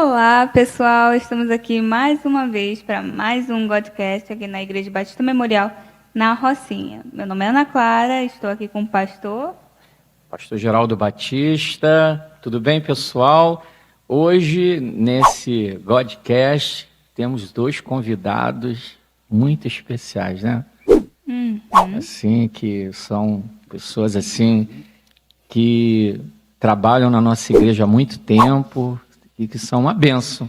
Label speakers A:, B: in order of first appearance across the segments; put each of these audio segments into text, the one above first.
A: Olá, pessoal! Estamos aqui mais uma vez para mais um Godcast aqui na Igreja Batista Memorial, na Rocinha. Meu nome é Ana Clara, estou aqui com o pastor
B: Geraldo Batista. Tudo bem, pessoal? Hoje, nesse Godcast, temos dois convidados muito especiais, né? Assim, que são pessoas assim que trabalham na nossa igreja há muito tempo e que são uma bênção.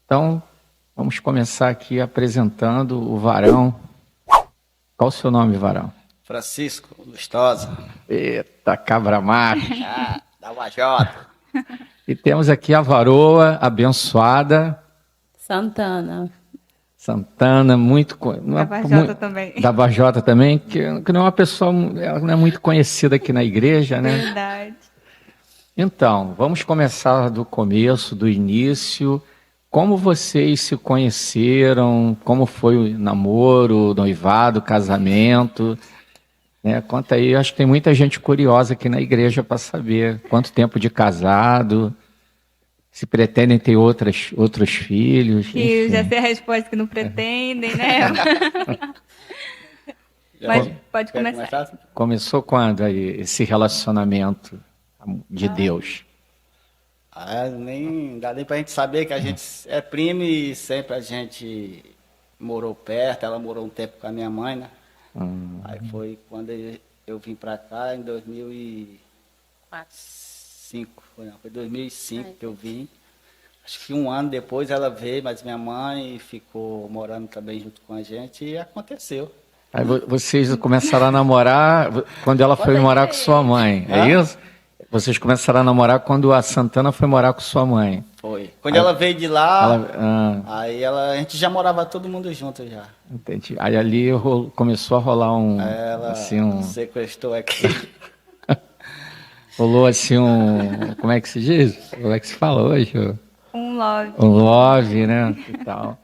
B: Então, vamos começar aqui apresentando o varão. Qual o seu nome, varão?
C: Francisco Lustosa.
B: Eita, cabra macho.
C: Da Vajota.
B: E temos aqui a varoa abençoada. Santana, muito...
A: da Vajota também.
B: Da Vajota também, que não é uma pessoa... Ela não é muito conhecida aqui na igreja, né?
A: Verdade.
B: Então, vamos começar do começo, do início. Como vocês se conheceram? Como foi o namoro, o noivado, o casamento? Né? Conta aí, acho que tem muita gente curiosa aqui na igreja para saber quanto tempo de casado, se pretendem ter outros filhos.
A: Que
B: enfim.
A: já sei a resposta que não pretendem, né? Mas pode
C: Quer
A: começar.
B: Começou quando aí esse relacionamento de Deus?
C: Nem dá nem pra gente saber que a gente é primo e sempre a gente morou perto. Ela morou um tempo com a minha mãe, né? Aí foi quando eu vim pra cá em 2005. Foi 2005 que eu vim. Acho que um ano depois ela veio, mas minha mãe ficou morando também junto com a gente e aconteceu.
B: Aí vocês começaram a namorar quando ela foi morar com sua mãe, é isso? Vocês começaram a namorar quando a Santana foi morar com sua mãe.
C: Foi. Quando ela veio de lá,
B: aí
C: a gente já morava todo mundo junto já.
B: Entendi. Aí ali começou a rolar
C: Ela sequestrou aqui.
B: Rolou assim como é que se diz? Como é que se fala hoje?
A: Um love.
B: Um love, né? E tal.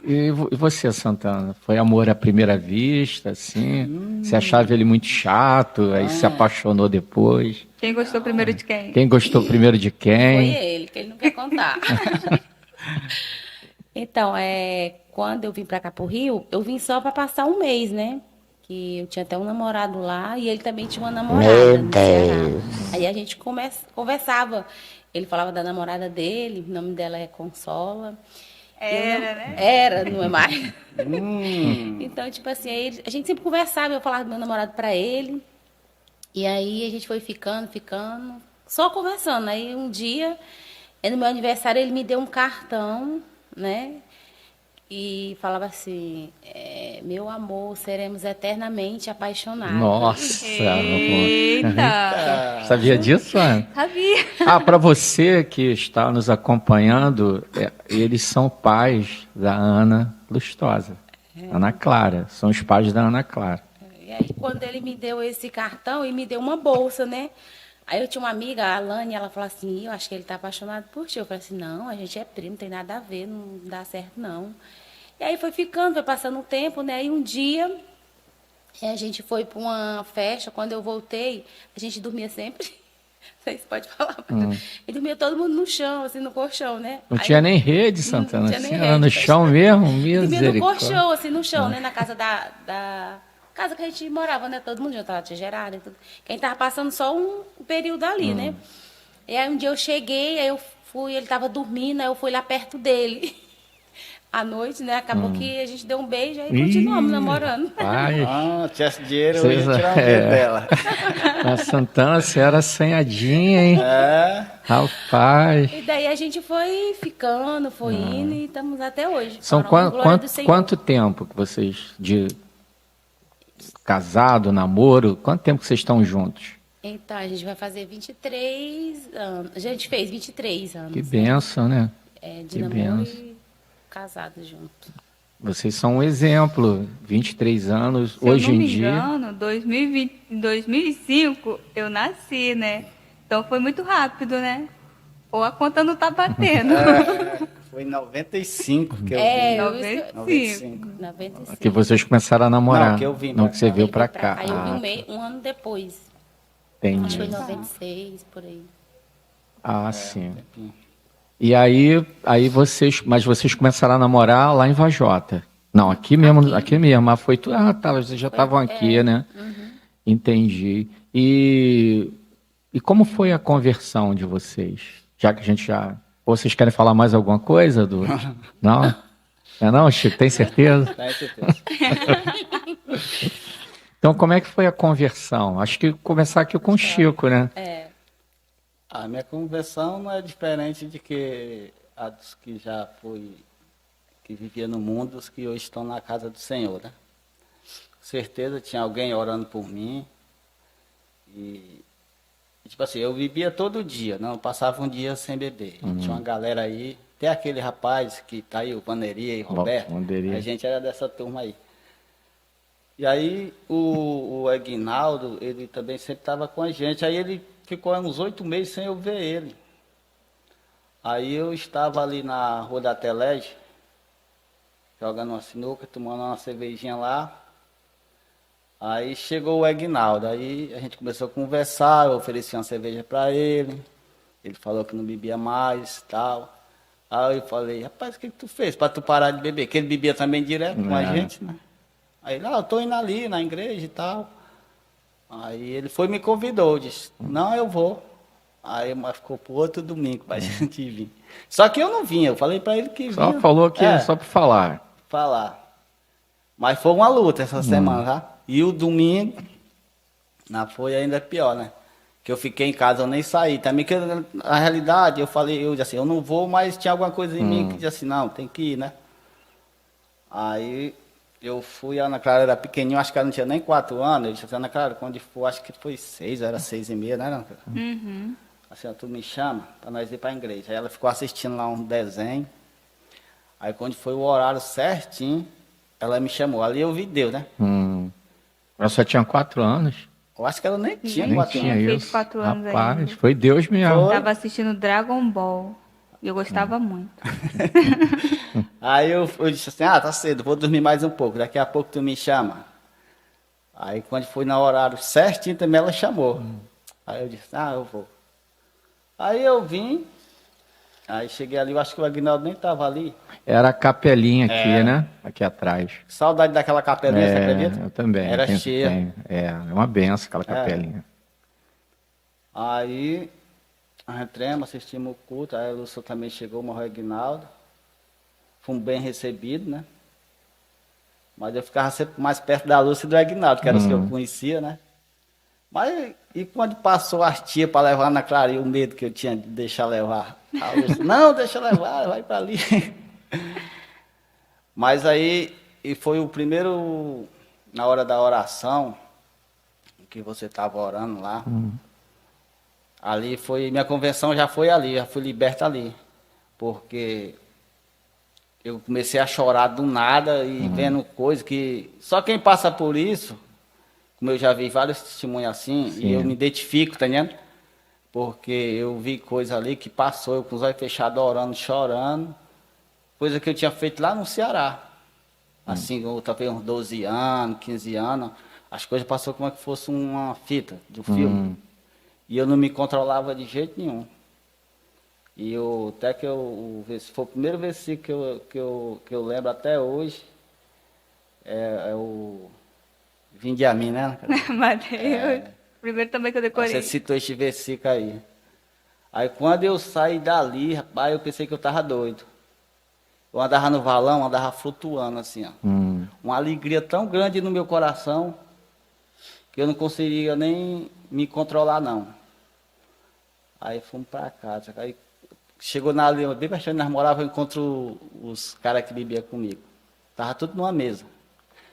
B: E você, Santana? Foi amor à primeira vista, assim? Você achava ele muito chato, aí se apaixonou depois?
A: Quem gostou primeiro de quem?
B: Quem gostou primeiro de quem?
D: Foi ele, que ele não quer contar. Então, quando eu vim pra cá pro Rio, eu vim só pra passar um mês, né? Que eu tinha até um namorado lá e ele também tinha uma namorada no Ceará. Aí a gente conversava. Ele falava da namorada dele, o nome dela é Consola.
A: Né?
D: Era, não é mais. Então, tipo assim, a gente sempre conversava, eu falava do meu namorado pra ele. E aí a gente foi ficando, só conversando. Aí um dia, no meu aniversário, ele me deu um cartão, né? E falava assim, meu amor, seremos eternamente apaixonados.
B: Nossa!
A: Eita!
B: Sabia disso, Ana?
A: Sabia.
B: Para você que está nos acompanhando, eles são pais da Ana Lustosa. Ana Clara, são os pais da Ana Clara.
D: E aí, quando ele me deu esse cartão e me deu uma bolsa, né? Aí eu tinha uma amiga, a Alane, ela falou assim, eu acho que ele tá apaixonado por ti. Eu falei assim, não, a gente é primo, não tem nada a ver, não dá certo, não. E aí foi passando o tempo, né? E um dia, a gente foi para uma festa, quando eu voltei, a gente dormia sempre, não sei se pode falar, mas e dormia todo mundo no chão, assim, no colchão, né?
B: Não tinha nem rede, Santana,
D: não tinha
B: assim,
D: nem
B: era no
D: rede.
B: chão mesmo,
D: Dormia no
B: misericórdia.
D: colchão, assim, no chão, né? Na casa da casa que a gente morava, né? Todo mundo já estava gerado e tudo. Quem estava passando só um período ali, né? E aí um dia eu cheguei, aí eu fui, ele estava dormindo, aí eu fui lá perto dele. À noite, né? Acabou que a gente deu um beijo e continuamos namorando.
B: Ai,
C: Tivesse dinheiro, eu ia tirar o dinheiro dela.
B: a Santana, você era assanhadinha, hein? Rapaz.
D: E daí a gente foi ficando, foi indo e estamos até hoje.
B: São
D: Para a glória do Senhor.
B: quanto tempo que vocês, de casado, namoro, quanto tempo que vocês estão juntos?
D: Então, a gente vai fazer 23 anos. A gente fez 23 anos.
B: Que bênção, né?
D: De
B: que
D: namoro
B: benção.
D: e casado junto.
B: Vocês são um exemplo, 23 anos,
A: Se
B: hoje
A: eu não
B: em
A: me
B: dia.
A: engano, 2005 eu nasci, né? Então foi muito rápido, né? Ou a conta não tá batendo.
C: Foi em 95 que eu vim.
A: 95.
D: 95.
B: Que vocês começaram a namorar.
C: Não, que eu vim
B: Não,
C: pra
B: que você
C: cá.
B: veio pra cá.
D: Aí eu vim um ano depois. Acho que foi em
B: Entendi.
D: 96, por aí.
B: Sim. E aí vocês começaram a namorar lá em Vajota. Não, aqui mesmo, aqui mesmo. Mas foi tudo. Ah, tá, vocês já estavam aqui, né? Entendi. E como foi a conversão de vocês? Já que a gente já. Ou vocês querem falar mais alguma coisa? Não? Não, Chico? Tem certeza?
C: Tem certeza.
B: Então, como é que foi a conversão? Acho que começar aqui com o Chico, né?
C: A minha conversão não é diferente de que a dos que que vivia no mundo, os que hoje estão na casa do Senhor, né? Com certeza tinha alguém orando por mim. E, tipo assim, eu bebia todo dia, não passava um dia sem beber. Tinha uma galera aí, até aquele rapaz que tá aí, o Vaneria e Roberto,
B: Vaneria.
C: a gente era dessa turma aí. E aí o Aguinaldo, ele também sempre estava com a gente. Aí ele ficou uns 8 meses sem eu ver ele. Aí eu estava ali na Rua da Telege, jogando uma sinuca, tomando uma cervejinha lá. Aí chegou o Aguinaldo, aí a gente começou a conversar, eu ofereci uma cerveja para ele. Ele falou que não bebia mais e tal. Aí eu falei, rapaz, o que tu fez para tu parar de beber? Que ele bebia também direto com a gente, né? Aí ele, eu tô indo ali na igreja e tal. Aí ele foi e me convidou, disse, não, eu vou. Aí mas ficou pro outro domingo pra gente vir. Só que eu não vinha, eu falei pra ele que vinha.
B: Só falou que só para falar.
C: Falar. Mas foi uma luta essa semana, tá? E o domingo, foi ainda pior, né? Que eu fiquei em casa, eu nem saí. Também que na realidade eu disse assim, eu não vou, mas tinha alguma coisa em mim que disse assim, não, tem que ir, né? Aí eu fui, a Ana Clara era pequenininha, acho que ela não tinha nem 4 anos. Eu disse assim, Ana Clara, quando for, acho que foi 6, era 6h30, né, Ana Clara? Assim, tu me chama pra nós ir pra igreja. Aí ela ficou assistindo lá um desenho. Aí quando foi o horário certinho, ela me chamou. Ali eu vi Deus, né?
B: Ela só tinha 4 anos.
C: Eu acho que ela nem tinha
B: Nem
C: 4
B: tinha
C: anos.
A: feito
B: isso.
A: 4 anos
B: Rapaz,
A: ainda.
B: foi Deus mesmo.
C: Foi.
A: Tava assistindo Dragon Ball. E eu gostava muito.
C: Aí eu disse assim, tá cedo, vou dormir mais um pouco, daqui a pouco tu me chama. Aí quando foi no horário certinho também ela chamou. Aí eu disse, eu vou. Aí eu vim, aí cheguei ali, eu acho que o Aguinaldo nem estava ali.
B: Era a capelinha aqui, né? Aqui atrás.
C: Saudade daquela capelinha, você acredita?
B: Eu também.
C: Era cheia.
B: É uma benção aquela capelinha.
C: Aí entramos, assistimos o culto, aí a Lúcia também chegou, morreu o Aguinaldo. Fomos bem recebidos, né? Mas eu ficava sempre mais perto da Lúcia e do Aguinaldo, que eram os que eu conhecia, né? Mas, e quando passou as tias para levar na Clara, e o medo que eu tinha de deixar levar? A Lúcia, não, deixa levar, vai para ali. Mas aí, e foi o primeiro, na hora da oração, que você estava orando lá, ali foi, minha conversão já foi ali, já fui liberta ali. Porque eu comecei a chorar do nada e vendo coisas que só quem passa por isso, como eu já vi vários testemunhos assim, e eu me identifico, tá entendendo? Porque eu vi coisa ali que passou, eu com os olhos fechados, orando, chorando, coisa que eu tinha feito lá no Ceará. Assim, eu talvez uns 12 anos, 15 anos, as coisas passaram como se fosse uma fita de um filme. E eu não me controlava de jeito nenhum. E até que foi o primeiro versículo que eu lembro até hoje, é o Vinde a mim, né?
A: Mateus. Primeiro também que eu decorei.
C: Você citou este versículo aí. Aí quando eu saí dali, rapaz, eu pensei que eu estava doido. Eu andava no valão, andava flutuando assim, ó. Uma alegria tão grande no meu coração, que eu não conseguia nem me controlar, não. Aí fomos para casa. Aí chegou na Lima, bem perto onde nós morávamos, eu encontro os caras que bebiam comigo. Tava tudo numa mesa.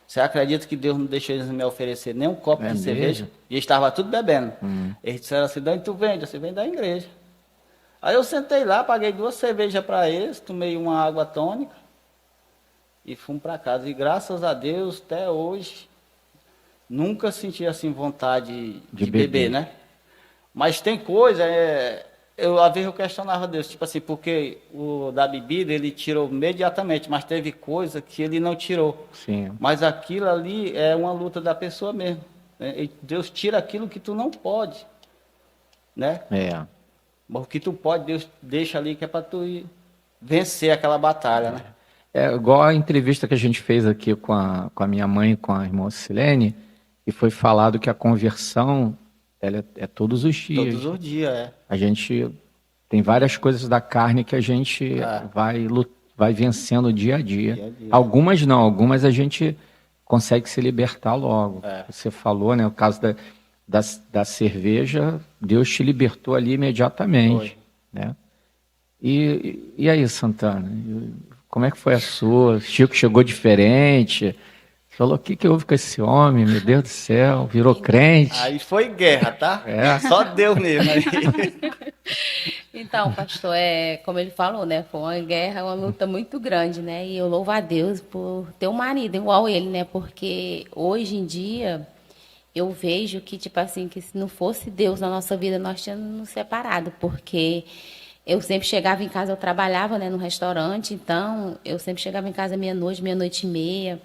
C: Você acredita que Deus não deixou eles me oferecer nem um copo de cerveja? E eles estavam tudo bebendo. Eles disseram assim, de onde tu vende? Você vem da igreja. Aí eu sentei lá, paguei 2 cervejas para eles, tomei uma água tônica e fomos para casa. E graças a Deus, até hoje, nunca senti assim vontade de beber, né? Mas tem coisa, às vezes eu questionava Deus, tipo assim, porque o da bebida ele tirou imediatamente, mas teve coisa que ele não tirou.
B: Sim.
C: Mas aquilo ali é uma luta da pessoa mesmo. Né? Deus tira aquilo que tu não pode, né? Mas o que tu pode, Deus deixa ali que é para tu ir vencer aquela batalha, né?
B: É igual a entrevista que a gente fez aqui com a minha mãe e com a irmã Silene, e foi falado que a conversão ela é todos os dias.
C: Todos os dias, é.
B: A gente tem várias coisas da carne que a gente vai vencendo dia a dia.
C: Dia a dia.
B: Algumas não, algumas a gente consegue se libertar logo. Você falou, né? O caso da cerveja, Deus te libertou ali imediatamente. Né? E aí, Santana? Como é que foi a sua? Chico chegou diferente. Falou, o que houve com esse homem? Meu Deus do céu, virou crente.
C: Aí foi guerra, tá? Só Deus mesmo. Aí.
D: Então, pastor, como ele falou, né? Foi uma guerra, uma luta muito grande, né? E eu louvo a Deus por ter um marido igual ele, né? Porque hoje em dia eu vejo que, tipo assim, que se não fosse Deus na nossa vida, nós tínhamos nos separado, porque eu sempre chegava em casa, eu trabalhava, né, no restaurante, então eu sempre chegava em casa meia-noite, meia-noite e meia.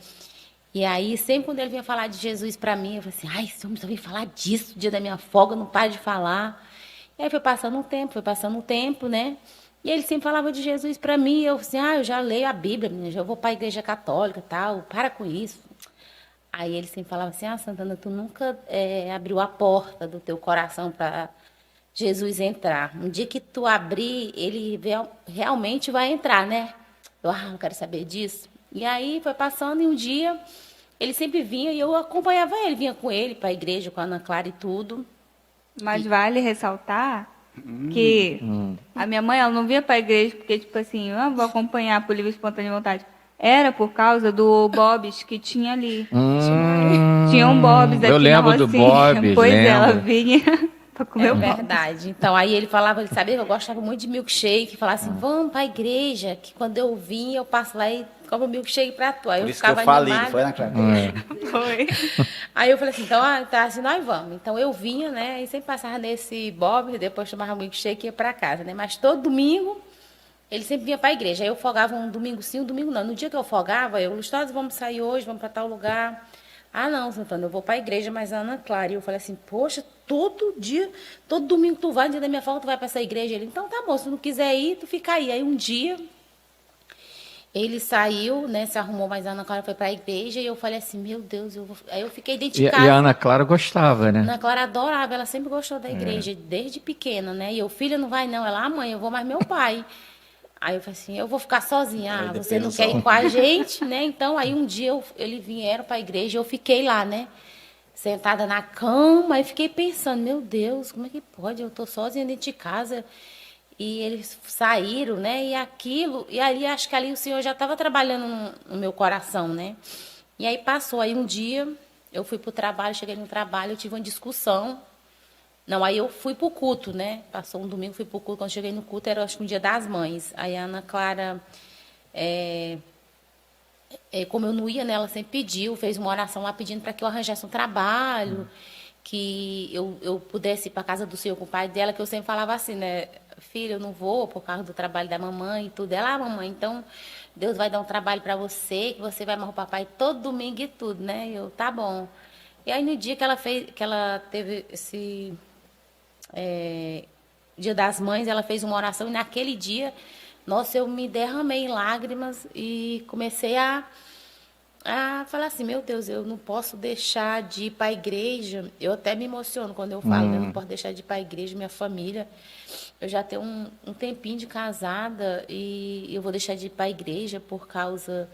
D: E aí, sempre quando ele vinha falar de Jesus para mim, eu falei assim, ai, esse homem só vem falar disso, dia da minha folga, não para de falar. E aí foi passando um tempo, né? E ele sempre falava de Jesus para mim, eu assim, eu já leio a Bíblia, menina, já vou para a igreja católica e tal, para com isso. Aí ele sempre falava assim, Santana, tu nunca abriu a porta do teu coração para Jesus entrar. Um dia que tu abrir, ele realmente vai entrar, né? Eu não quero saber disso. E aí foi passando e um dia ele sempre vinha e eu acompanhava ele, vinha com ele para a igreja, com a Ana Clara e tudo.
A: Mas vale ressaltar que a minha mãe ela não vinha para a igreja porque, tipo assim, eu vou acompanhar por livre e espontânea vontade. Era por causa do Bob's que tinha ali. Tinha um Bob's aqui
B: eu lembro
A: na
B: do
A: Rocinha.
B: Bob's,
A: Pois
B: lembro.
A: ela vinha para comer o Bob's.
D: Verdade. Então, aí ele falava, ele sabia que eu gostava muito de milkshake, falava assim, vamos para a igreja, que quando eu vim, eu passo lá e compro milkshake para tu. Aí
C: Por
D: eu
C: isso que eu
D: ficava
C: falei,
D: animada.
C: foi na Clara?
A: Foi.
D: Aí eu falei assim, então, tá assim, nós vamos. Então eu vinha, né, e sempre passava nesse Bob, depois tomava milkshake e ia para casa, né? Mas todo domingo ele sempre vinha para a igreja. Aí eu folgava um domingo sim, um domingo não. No dia que eu folgava, Lustosa, vamos sair hoje, vamos para tal lugar. Ah, não, Santana, eu vou para a igreja, mas a Ana Clara. E eu falei assim, poxa, todo dia, todo domingo tu vai, no dia da minha folga, tu vai para essa igreja. Ele, então tá bom, se tu não quiser ir, tu fica aí. Aí um dia ele saiu, né, se arrumou, mas a Ana Clara foi para a igreja e eu falei assim, meu Deus, aí eu fiquei dentro de casa.
B: E a Ana Clara gostava, né?
D: Ana Clara adorava, ela sempre gostou da igreja, desde pequena, né? E eu, filha, não vai não. Ela, mãe, eu vou mais meu pai. Aí eu falei assim, eu vou ficar sozinha. Você não quer ir com a gente, né? Então, aí um dia eles vieram para a igreja e eu fiquei lá, né? Sentada na cama e fiquei pensando, meu Deus, como é que pode? Eu tô sozinha dentro de casa. E eles saíram, né? E aquilo, e ali, acho que ali o Senhor já estava trabalhando no meu coração, né? E aí passou, aí um dia eu fui para o trabalho, cheguei no trabalho, eu tive uma discussão. Não, aí eu fui pro culto, né? Passou um domingo, fui pro culto. Quando cheguei no culto, era acho que um dia das mães. Aí a Ana Clara, como eu não ia, né? Ela sempre pediu, fez uma oração lá pedindo para que eu arranjasse um trabalho, que eu pudesse ir para casa do Senhor com o pai dela, que eu sempre falava assim, né? Filha, eu não vou por causa do trabalho da mamãe e tudo. Ela, mamãe, então Deus vai dar um trabalho para você, que você vai amarrar o papai todo domingo e tudo, né? Eu, tá bom. E aí no dia que ela teve esse Dia das Mães, ela fez uma oração e naquele dia, nossa, eu me derramei em lágrimas e comecei a falar assim, meu Deus, eu não posso deixar de ir para a igreja. Eu até me emociono quando eu falo, né? Eu não posso deixar de ir para a igreja, minha família. Eu já tenho um tempinho de casada e eu vou deixar de ir para a igreja por causa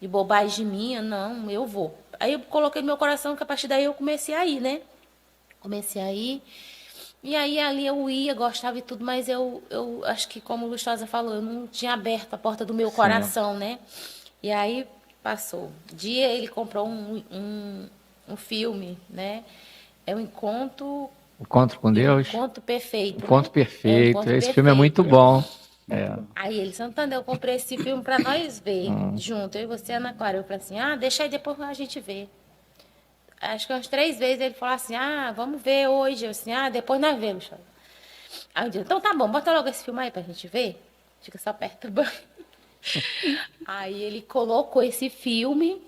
D: de bobagem minha. Não, eu vou. Aí eu coloquei no meu coração que a partir daí eu comecei a ir, né? Comecei a ir. E aí ali eu ia, gostava e tudo, mas eu acho que, como o Lustosa falou, eu não tinha aberto a porta do meu coração, né? E aí passou. Dia ele comprou um filme, né? É o Encontro...
B: Encontro com Deus?
D: Encontro Perfeito.
B: Encontro
D: né?
B: Perfeito.
D: Encontro
B: Esse
D: Perfeito.
B: filme é muito bom.
D: Aí ele, Santana, eu comprei esse filme para nós ver junto. Eu e você, Ana Clara. Eu falei assim, deixa aí depois a gente ver. Acho que umas 3 vezes ele falou assim, vamos ver hoje. Eu assim, depois nós vemos. Aí eu disse, então tá bom, bota logo esse filme aí pra gente ver. Fica só perto do banho. Aí ele colocou esse filme,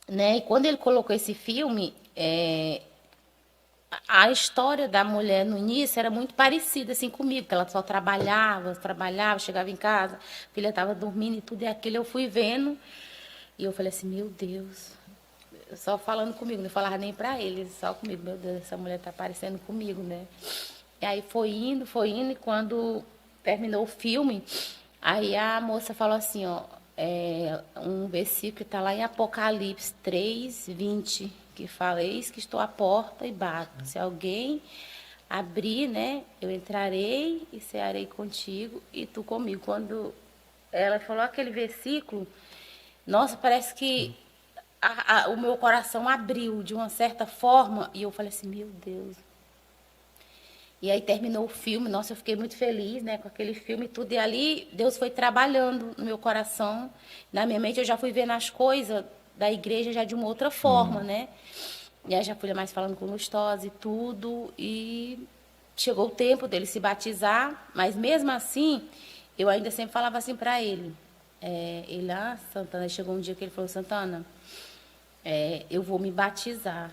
D: né? E quando ele colocou esse filme, a história da mulher no início era muito parecida assim comigo, que ela só trabalhava, chegava em casa, a filha estava dormindo e tudo e aquilo eu fui vendo e eu falei assim, meu Deus, só falando comigo, não falava nem para eles, só comigo, meu Deus, essa mulher está parecendo comigo, né? E aí foi indo e quando terminou o filme, aí a moça falou assim, ó, um versículo que está lá em Apocalipse 3:20, que fala, eis que estou à porta e bato. Se alguém abrir, né, eu entrarei e cearei contigo e tu comigo. Quando ela falou aquele versículo, nossa, parece que o meu coração abriu de uma certa forma e eu falei assim, meu Deus. E aí terminou o filme, nossa, eu fiquei muito feliz, né, com aquele filme e tudo. E ali Deus foi trabalhando no meu coração, na minha mente eu já fui vendo as coisas da igreja já de uma outra forma, né? E aí já fui mais falando com Lustosa e tudo. E chegou o tempo dele se batizar, mas mesmo assim, eu ainda sempre falava assim para ele. Santana, chegou um dia que ele falou, Santana, eu vou me batizar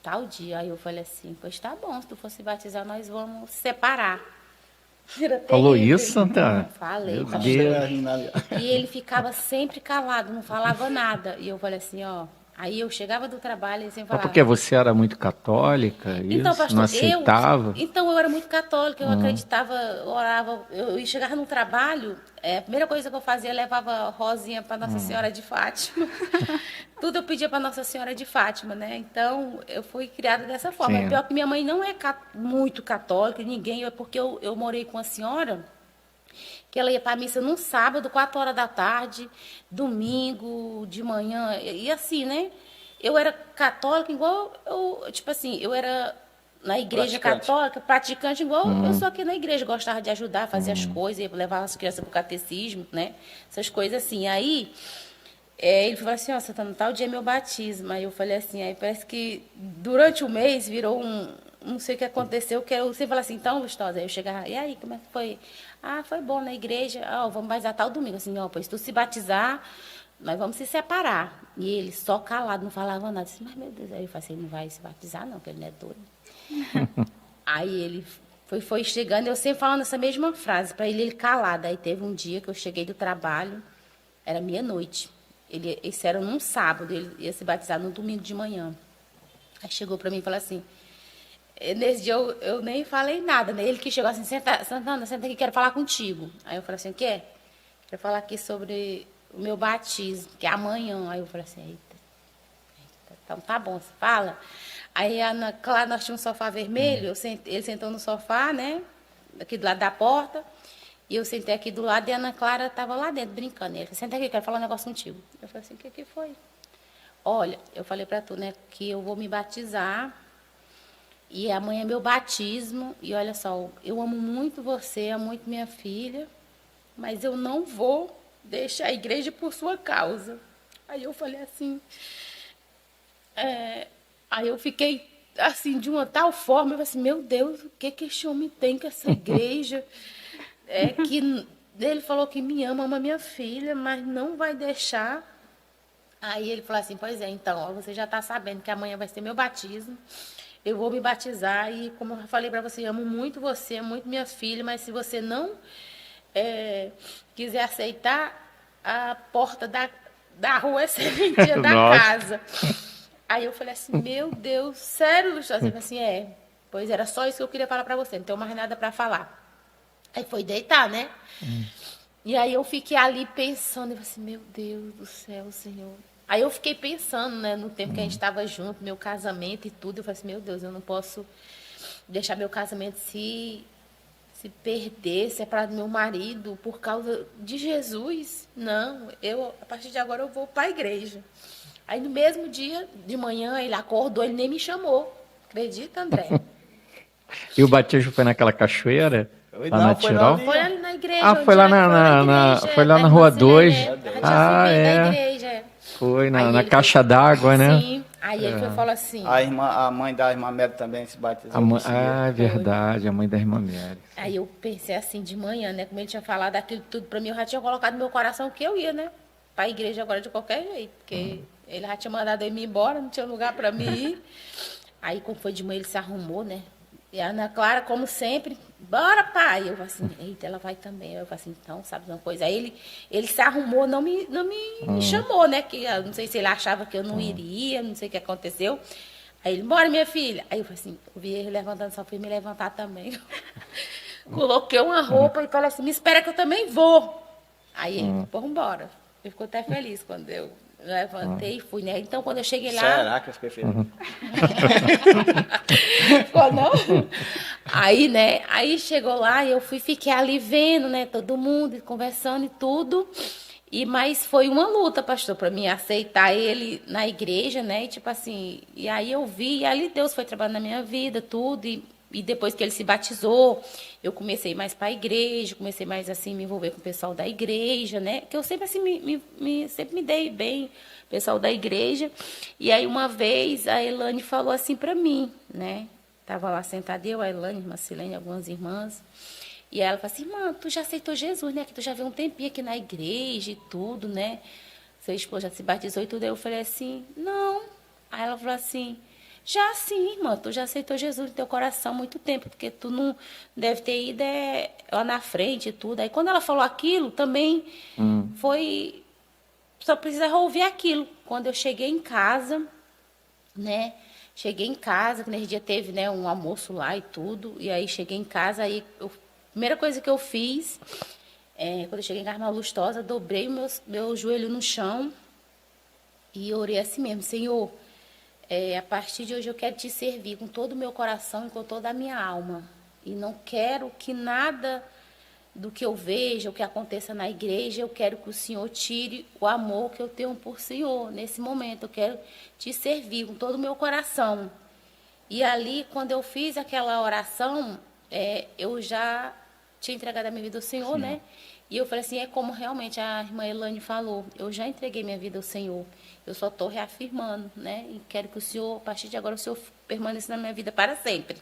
D: tal dia. Aí eu falei assim, pois tá bom, se tu for se batizar, nós vamos separar.
B: Falou isso, Santana?
D: Falei.
B: Meu Deus.
D: E ele ficava sempre calado, não falava nada. E eu falei assim, ó. Aí eu chegava do trabalho e sempre
B: Mas
D: falava.
B: porque você era muito católica,
D: Então,
B: isso?
D: pastor,
B: Não aceitava?
D: eu era muito católica, eu acreditava, orava. Eu chegava no trabalho, a primeira coisa que eu fazia, eu levava rosinha para Nossa Senhora de Fátima. Tudo eu pedia para Nossa Senhora de Fátima, né? Então, eu fui criada dessa forma.
B: Sim.
D: Pior que minha mãe não é muito católica, ninguém, é porque eu morei com a senhora que ela ia para a missa num sábado, 4 horas da tarde, domingo, de manhã, e assim, né? Eu era católica igual tipo assim, eu era na igreja católica, praticante igual eu sou aqui na igreja, gostava de ajudar, fazer as coisas, levar as crianças para o catecismo, né? Essas coisas assim. Aí, ele falou assim, ó, Santana, tal dia é meu batismo. Aí eu falei assim, aí parece que durante o mês virou não sei o que aconteceu, que eu sempre falava assim, então, Lustosa, aí eu chegava, e aí, como é que foi? Ah, foi bom na igreja, vamos batizar tal domingo, assim, pois tu se batizar, nós vamos se separar. E ele só calado, não falava nada, disse, mas meu Deus, aí eu falei assim, ele não vai se batizar não, porque ele não é doido. Aí ele foi chegando, eu sempre falando essa mesma frase, para ele calado. Aí teve um dia que eu cheguei do trabalho, era meia-noite, esse era num sábado, ele ia se batizar no domingo de manhã. Aí chegou para mim e falou assim, nesse dia eu nem falei nada, né? Ele que chegou assim, Santana, senta aqui, quero falar contigo. Aí eu falei assim, o quê? Quero falar aqui sobre o meu batismo, que é amanhã. Aí eu falei assim, eita, então tá bom, você fala. Aí claro, nós tínhamos um sofá vermelho, ele sentou no sofá, né? Aqui do lado da porta. E eu sentei aqui do lado e a Ana Clara estava lá dentro, brincando. Ele falou, senta aqui, quero falar um negócio contigo. Eu falei assim, o que foi? Olha, eu falei para tu, né, que eu vou me batizar. E amanhã é meu batismo. E olha só, eu amo muito você, amo muito minha filha, mas eu não vou deixar a igreja por sua causa. Aí eu falei assim... Aí eu fiquei assim, de uma tal forma, eu falei assim, meu Deus, o que esse homem tem com essa igreja? Que ele falou que me ama minha filha, mas não vai deixar. Aí ele falou assim, pois é, então, você já está sabendo que amanhã vai ser meu batismo. Eu vou me batizar e, como eu falei para você, amo muito você, amo muito minha filha, mas se você não quiser aceitar, a porta da rua é sementinha da casa. Aí eu falei assim, meu Deus, sério, Lustosa? Ele falou assim, pois era só isso que eu queria falar para você, não tenho mais nada para falar. Aí foi deitar, né? E aí eu fiquei ali pensando, eu falei assim, meu Deus do céu, Senhor. Aí eu fiquei pensando, né, no tempo que a gente estava junto, meu casamento e tudo, eu falei assim, meu Deus, eu não posso deixar meu casamento se perder, separar do meu marido por causa de Jesus. Não, a partir de agora eu vou para a igreja. Aí no mesmo dia, de manhã, ele acordou, ele nem me chamou. Acredita, André?
B: E o batismo foi naquela cachoeira? Lá na Tirol?
D: Foi ali na igreja.
B: Foi lá foi lá na Rua 2.
D: Da igreja.
B: Foi na caixa d'água, né?
D: Sim. Aí ele falou assim...
C: A mãe da irmã Mary também se batizou.
B: É verdade, a mãe da irmã Mary.
D: Aí eu pensei assim, de manhã, né? Como ele tinha falado aquilo tudo pra mim, eu já tinha colocado no meu coração que eu ia, né? Pra igreja agora de qualquer jeito. Porque ele já tinha mandado eu ir embora, não tinha lugar pra mim ir. Aí, como foi de manhã, ele se arrumou, né? E a Ana Clara, como sempre, bora, pai. Eu falei assim, eita, ela vai também. Eu falei assim, então, sabe de uma coisa? Aí ele se arrumou, me chamou, né? Que eu não sei se ele achava que eu não iria, não sei o que aconteceu. Aí ele, bora, minha filha. Aí eu falei assim, eu vi ele levantando, só fui me levantar também. Coloquei uma roupa e falei assim, me espera que eu também vou. Aí ele, vambora. Ele ficou até feliz quando eu levantei e fui, né? Então, quando eu cheguei lá...
C: Será que eu fiquei feliz?
D: Ficou, não? Aí, né? Aí chegou lá e eu fiquei ali vendo, né? Todo mundo conversando e tudo. Mas foi uma luta, pastor, para mim aceitar ele na igreja, né? E tipo assim, e aí eu vi, e ali Deus foi trabalhando na minha vida, tudo. E depois que ele se batizou, eu comecei mais para a igreja, comecei mais assim me envolver com o pessoal da igreja, né? Que eu sempre assim sempre me dei bem, pessoal da igreja. E aí uma vez a Elane falou assim para mim, né? Tava lá sentada eu, a Elane, irmã Silene, algumas irmãs. E ela falou assim, irmã, tu já aceitou Jesus, né? Que tu já veio um tempinho aqui na igreja e tudo, né? Seu esposo já se batizou e tudo. Aí eu falei assim, não. Aí ela falou assim, já sim, irmã, tu já aceitou Jesus no teu coração há muito tempo, porque tu não deve ter ido lá na frente e tudo. Aí quando ela falou aquilo, também foi... Só precisa ouvir aquilo. Quando eu cheguei em casa, né? Cheguei em casa, que nesse dia teve, né, um almoço lá e tudo. E aí cheguei em casa, aí a primeira coisa que eu fiz, quando eu cheguei em casa na Lustosa, dobrei o meu joelho no chão e orei assim mesmo, Senhor, a partir de hoje eu quero te servir com todo o meu coração e com toda a minha alma. E não quero que nada do que eu veja, o que aconteça na igreja, eu quero que o Senhor tire o amor que eu tenho por Senhor nesse momento. Eu quero te servir com todo o meu coração. E ali, quando eu fiz aquela oração, eu já tinha entregado a minha vida ao Senhor, né? E eu falei assim, é como realmente a irmã Elane falou, eu já entreguei minha vida ao Senhor. Eu só estou reafirmando, né? E quero que o Senhor, a partir de agora, o Senhor permaneça na minha vida para sempre.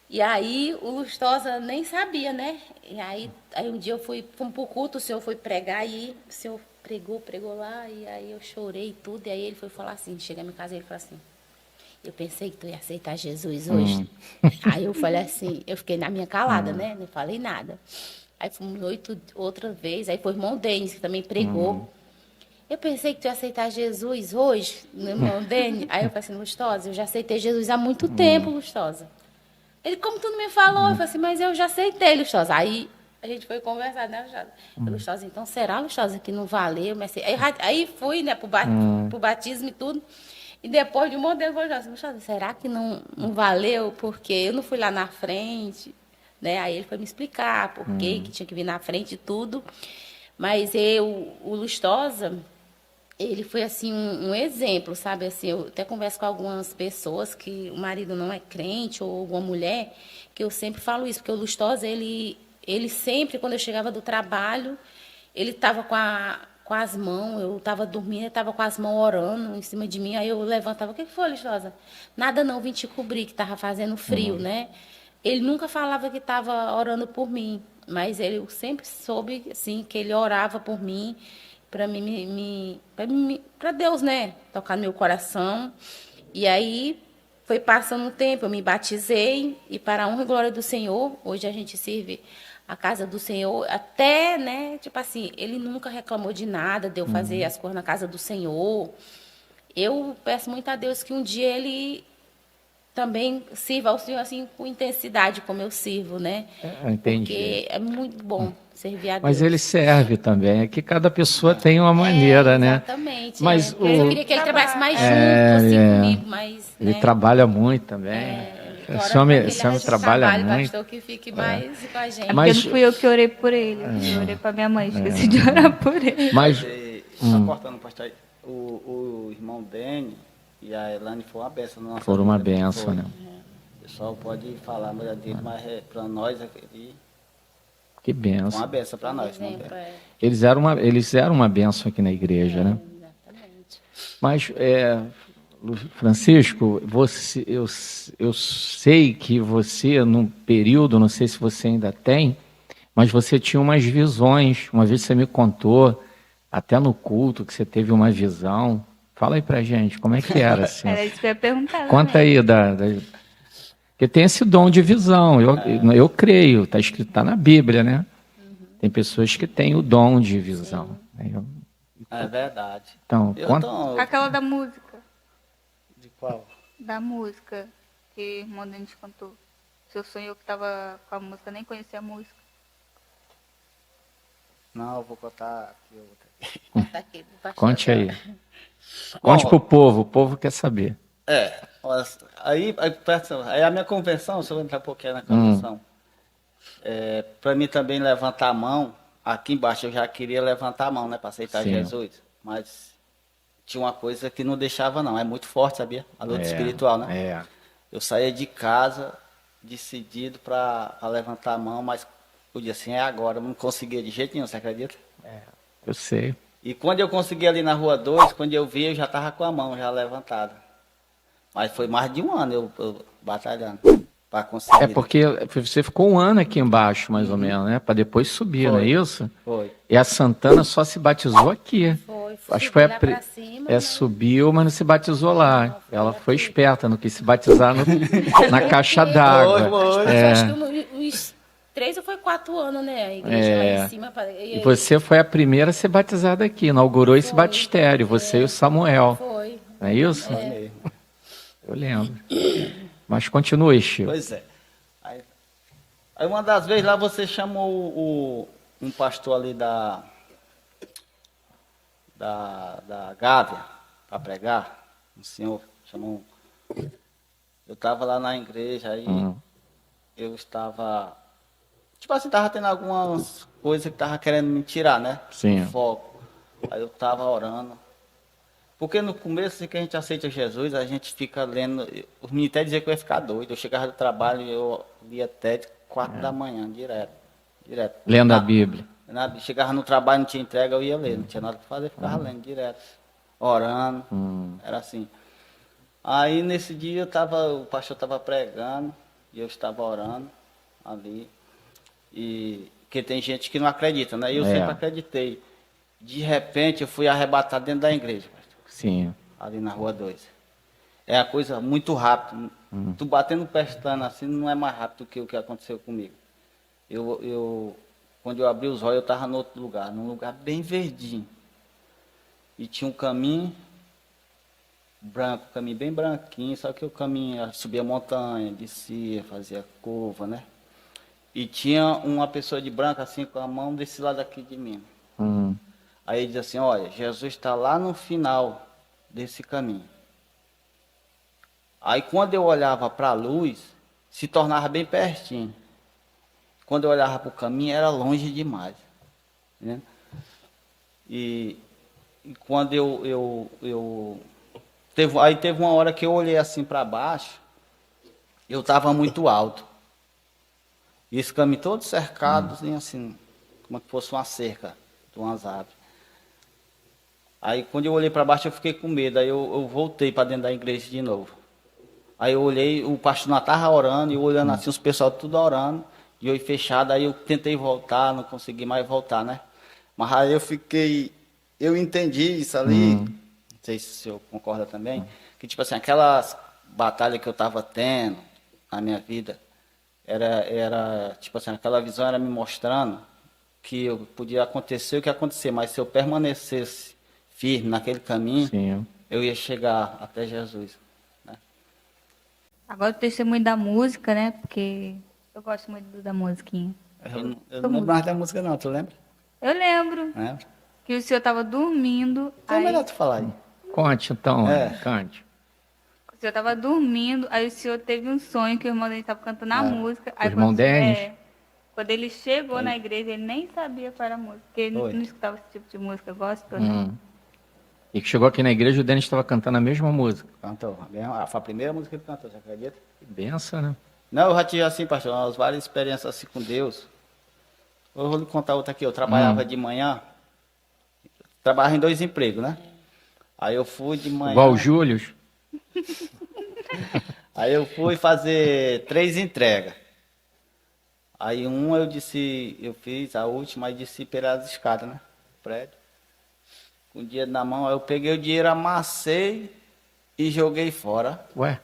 D: E aí, o Lustosa nem sabia, né? E aí um dia fomos para o culto, o Senhor foi pregar, e o Senhor pregou lá, e aí eu chorei e tudo. E aí ele foi falar assim, chega na minha casa e ele falou assim, eu pensei que tu ia aceitar Jesus hoje. Aí eu falei assim, eu fiquei na minha calada, né? Não falei nada. Aí fomos outra vez, aí foi o irmão Denis, que também pregou. Eu pensei que tu ia aceitar Jesus hoje, no irmão Denis. Aí eu falei assim, Lustosa, eu já aceitei Jesus há muito tempo, Lustosa. Ele, como tu não me falou? Eu falei assim, mas eu já aceitei, Lustosa. Aí a gente foi conversar, né, Lustosa? Lustosa, então será, Lustosa, que não valeu? Mas aí fui, né, pro batismo e tudo. E depois de um monte de tempo, eu falei assim, será que não valeu? Porque eu não fui lá na frente, né? Aí ele foi me explicar por que tinha que vir na frente e tudo. Mas o Lustosa, ele foi, assim, um exemplo, sabe? Assim, eu até converso com algumas pessoas que o marido não é crente ou alguma mulher, que eu sempre falo isso, porque o Lustosa, ele sempre, quando eu chegava do trabalho, ele estava com as mãos, eu estava dormindo, ele estava com as mãos orando em cima de mim, aí eu levantava, o que foi, Lustosa? Nada não, vim te cobrir, que estava fazendo frio, né? Ele nunca falava que estava orando por mim, mas eu sempre soube, assim, que ele orava por mim, para Deus, né, tocar no meu coração. E aí foi passando um tempo, eu me batizei, e para a honra e glória do Senhor, hoje a gente serve a casa do Senhor, até, né, tipo assim, ele nunca reclamou de nada, de eu fazer as coisas na casa do Senhor. Eu peço muito a Deus que um dia ele também sirva ao Senhor, assim, com intensidade, como eu sirvo, né?
B: Entendi.
D: Porque é muito bom servir a Deus.
B: Mas ele serve também, é que cada pessoa tem uma maneira, né?
D: Exatamente.
B: Mas
D: eu queria que ele trabalhasse mais junto, assim, comigo, mas...
B: Ele
D: né?
B: trabalha muito também. Esse homem trabalha muito.
D: Pastor, que fique mais com a gente.
B: Mas-
A: Porque não fui eu que orei por ele. Eu orei pra minha mãe, esqueci de orar por ele.
B: Mas,
C: Só cortando, pastor, o irmão Dene e a Elane foram uma benção. na nossa
B: foram uma
C: vida.
B: benção,
C: Foi.
B: né?
C: O pessoal pode falar a mulher dele, mas para nós aqui,
B: Que
C: foi
B: benção.
C: uma benção para nós. Uma
D: Exemplo,
C: benção.
B: Eles eram uma benção aqui na igreja, né?
D: exatamente.
B: Mas, Francisco, eu sei que você, num período, não sei se você ainda tem, mas você tinha umas visões. Uma vez você me contou, até no culto, que você teve uma visão. Fala aí pra gente, como é que era assim?
A: Era isso que eu ia perguntar.
B: Conta
A: também.
B: aí porque tem esse dom de visão, eu creio, tá escrito, tá na Bíblia, né? Tem pessoas que têm o dom de visão. Né?
C: É verdade.
B: Então,
C: Eu
B: conta.
C: tô...
A: Aquela da música.
C: De qual?
A: Da música que o irmão Denis cantou. Seu sonho que tava com a música, nem conhecia a música.
C: Não, eu vou contar aqui outra.
D: Conta aqui pro pastor.
B: Conte aí. Conte pro povo, o povo quer saber.
C: Olha, aí a minha conversão, se eu entrar um pouquinho na conversão, para mim também levantar a mão, aqui embaixo eu já queria levantar a mão, né, para aceitar
B: Sim.
C: Jesus, mas tinha uma coisa que não deixava não, é muito forte, sabia? A luta espiritual, né?
B: É.
C: Eu saía de casa decidido para levantar a mão, mas eu disse assim, é agora, eu não conseguia de jeito nenhum, você acredita?
B: Eu sei.
C: E quando eu consegui ali na Rua 2, quando eu vi, eu já estava com a mão já levantada. Mas foi mais de um ano eu batalhando para conseguir.
B: É porque você ficou um ano aqui embaixo, mais ou menos, né? Para depois subir, não é isso?
C: Foi.
B: E a Santana só se batizou aqui.
D: Foi,
B: Acho que foi
D: lá pra cima, né?
B: subiu, mas não se batizou lá. Ela foi esperta, não quis se batizar na caixa d'água.
C: Foi.
D: Acho que uns 3 ou foi 4 anos, né? A igreja lá em cima.
B: E você foi a primeira a ser batizada aqui, inaugurou esse batistério, você e o Samuel.
D: Foi.
B: Não é isso?
C: Foi mesmo.
B: Eu lembro. Mas continue, Chico.
C: Pois é. Aí uma das vezes lá você chamou um pastor ali da Gávea para pregar. Um senhor chamou. Eu estava lá na igreja, aí eu estava. Tipo assim, estava tendo algumas coisas que estava querendo me tirar, né?
B: Sim.
C: O foco. Aí eu estava orando. Porque no começo, assim que a gente aceita Jesus, a gente fica lendo. Os meninos até diziam que eu ia ficar doido. Eu chegava do trabalho e eu lia até 4 da manhã, direto.
B: Lendo a Bíblia.
C: Chegava no trabalho, não tinha entrega, eu ia ler. Não tinha nada para fazer, ficava lendo direto. Orando. Era assim. Aí nesse dia o pastor estava pregando e eu estava orando ali. E porque tem gente que não acredita, né? Eu sempre acreditei. De repente eu fui arrebatado dentro da igreja.
B: Sim.
C: Ali na Rua 2. É a coisa muito rápida. Tu batendo pestana assim não é mais rápido que o que aconteceu comigo. Quando eu abri os olhos, eu estava em outro lugar, num lugar bem verdinho. E tinha um caminho branco, um caminho bem branquinho, só que o caminho subia a montanha, descia, fazia curva, né? E tinha uma pessoa de branco assim com a mão desse lado aqui de mim. Aí ele diz assim, olha, Jesus está lá no final desse caminho. Aí quando eu olhava para a luz, se tornava bem pertinho. Quando eu olhava para o caminho, era longe demais. Né? E quando teve uma hora que eu olhei assim para baixo, eu estava muito alto. E esse caminho todo cercado, assim, como se fosse uma cerca de umas árvores. Aí quando eu olhei para baixo eu fiquei com medo, aí eu voltei para dentro da igreja de novo. Aí eu olhei, o pastor não estava orando, e eu olhando assim, os pessoal tudo orando, e eu fechado, aí eu tentei voltar, não consegui mais voltar, né? Mas aí eu entendi isso ali, não sei se o senhor concorda também, que tipo assim, aquelas batalhas que eu estava tendo na minha vida, era tipo assim, aquela visão era me mostrando que eu podia acontecer o que acontecer, mas se eu permanecesse firme naquele caminho,
B: Sim.
C: eu ia chegar até Jesus. Né?
A: Agora o testemunho da música, né? Porque eu gosto muito da musiquinha.
C: Eu não lembro mais da música não, tu lembra?
A: Eu lembro
C: Lembra?
A: que o senhor estava dormindo.
C: Então é
A: aí
C: melhor tu falar aí.
B: Conte então,
C: É.
B: cante.
A: O senhor estava dormindo, aí o senhor teve um sonho que o irmão dele estava cantando a música. Aí,
B: irmão Denis?
A: Quando ele chegou na igreja, ele nem sabia qual era a música, porque ele
C: Foi.
A: não escutava esse tipo de música, gospel, né?
B: E que chegou aqui na igreja, o Denis estava cantando a mesma música.
C: Cantou. Foi a primeira música que ele cantou, você acredita?
B: Que benção, né?
C: Não, eu já tive assim, pastor, umas várias experiências assim com Deus. Eu vou lhe contar outra aqui. Eu trabalhava de manhã, trabalhava em 2 empregos, né? Aí eu fui de manhã.
B: Igual o Júlio.
C: Aí eu fui fazer 3 entregas. Aí eu fiz a última, aí desci pelas escadas, né? Prédio. com dinheiro na mão. Aí eu peguei o dinheiro, amassei e joguei fora.
B: Ué?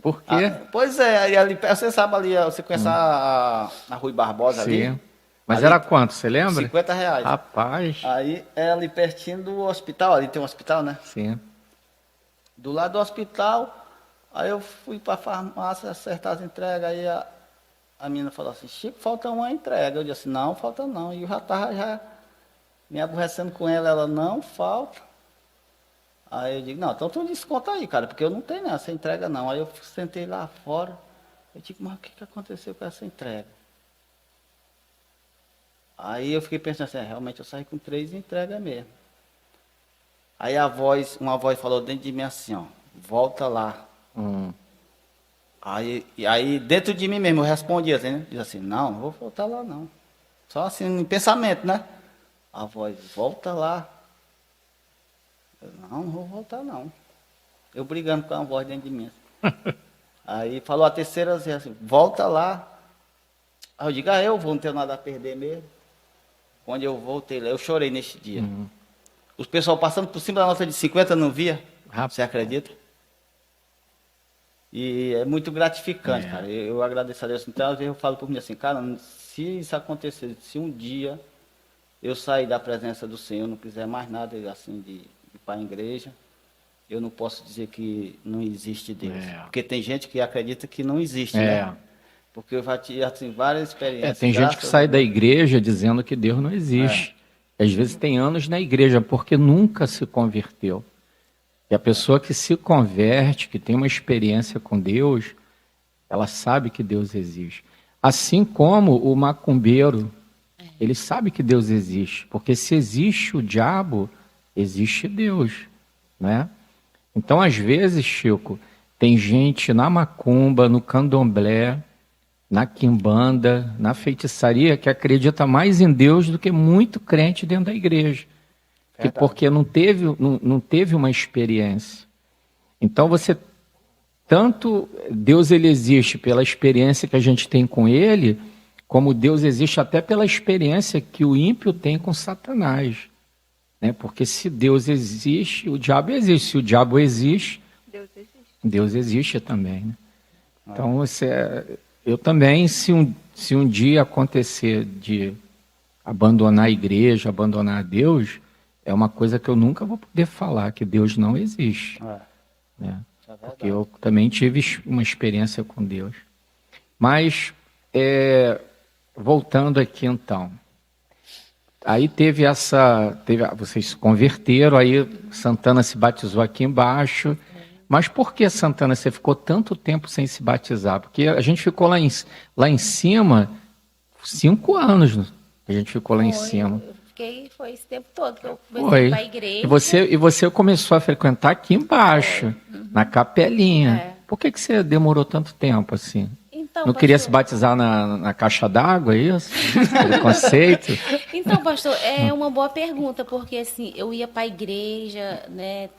B: Por quê?
C: Pois é, aí ali, você sabe ali, você conhece a Rui Barbosa
B: Sim.
C: ali?
B: Mas
C: Ali,
B: era quanto, você lembra?
C: R$ 50.
B: Rapaz.
C: Aí é ali pertinho do hospital, ali tem um hospital, né?
B: Sim.
C: Do lado do hospital, aí eu fui pra farmácia acertar as entregas, aí a menina falou assim, Chico, falta uma entrega. Eu disse, não, falta não. E eu já estava me aborrecendo com ela, não, falta. Aí eu digo, não, então tu desconta aí, cara, porque eu não tenho essa entrega não. Aí eu sentei lá fora, eu digo, mas o que aconteceu com essa entrega? Aí eu fiquei pensando assim, realmente eu saí com 3 entregas mesmo. Aí uma voz falou dentro de mim assim, ó, volta lá. Aí dentro de mim mesmo eu respondi assim, né? Diz assim, não vou voltar lá não. Só assim, em pensamento, né? A voz, volta lá. Eu, não vou voltar não. Eu brigando com a voz dentro de mim. Aí falou a terceira vez assim, volta lá. Aí eu digo, eu vou, não tenho nada a perder mesmo. Quando eu voltei lá, eu chorei neste dia. Os pessoal passando por cima da nota de 50 não via. Você acredita? E é muito gratificante, cara. Eu agradeço a Deus. Então, às vezes eu falo por mim assim, cara, se isso acontecer, se um dia eu sair da presença do Senhor, não quiser mais nada assim de ir para a igreja, eu não posso dizer que não existe Deus. Porque tem gente que acredita que não existe, né? Porque eu já tive assim, várias experiências.
B: Tem gente que sai da igreja dizendo que Deus não existe. Às vezes tem anos na igreja porque nunca se converteu. E a pessoa que se converte, que tem uma experiência com Deus, ela sabe que Deus existe. Assim como o macumbeiro, ele sabe que Deus existe. Porque se existe o diabo, existe Deus, né? Então, às vezes, Chico, tem gente na macumba, no candomblé, na quimbanda, na feitiçaria, que acredita mais em Deus do que muito crente dentro da igreja. Porque não teve uma experiência. Então, tanto Deus ele existe pela experiência que a gente tem com ele, como Deus existe até pela experiência que o ímpio tem com Satanás. Né? Porque se Deus existe, o diabo existe. Se o diabo existe, Deus existe também. Né? Então, eu também, se um dia acontecer de abandonar a igreja, abandonar a Deus, é uma coisa que eu nunca vou poder falar, que Deus não existe. Né? Porque eu também tive uma experiência com Deus. Mas, voltando aqui então, aí vocês se converteram, aí Santana se batizou aqui embaixo. Mas por que, Santana, você ficou tanto tempo sem se batizar? Porque a gente ficou lá em cima 5 anos. A gente ficou lá em cima.
D: Foi esse tempo todo que eu comecei para a igreja.
B: E você começou a frequentar aqui embaixo, na capelinha. Por que você demorou tanto tempo assim?
D: Então,
B: não queria se batizar na caixa d'água, é isso? Preconceito?
D: Então, pastor, é uma boa pergunta, porque assim, eu ia para a igreja, né,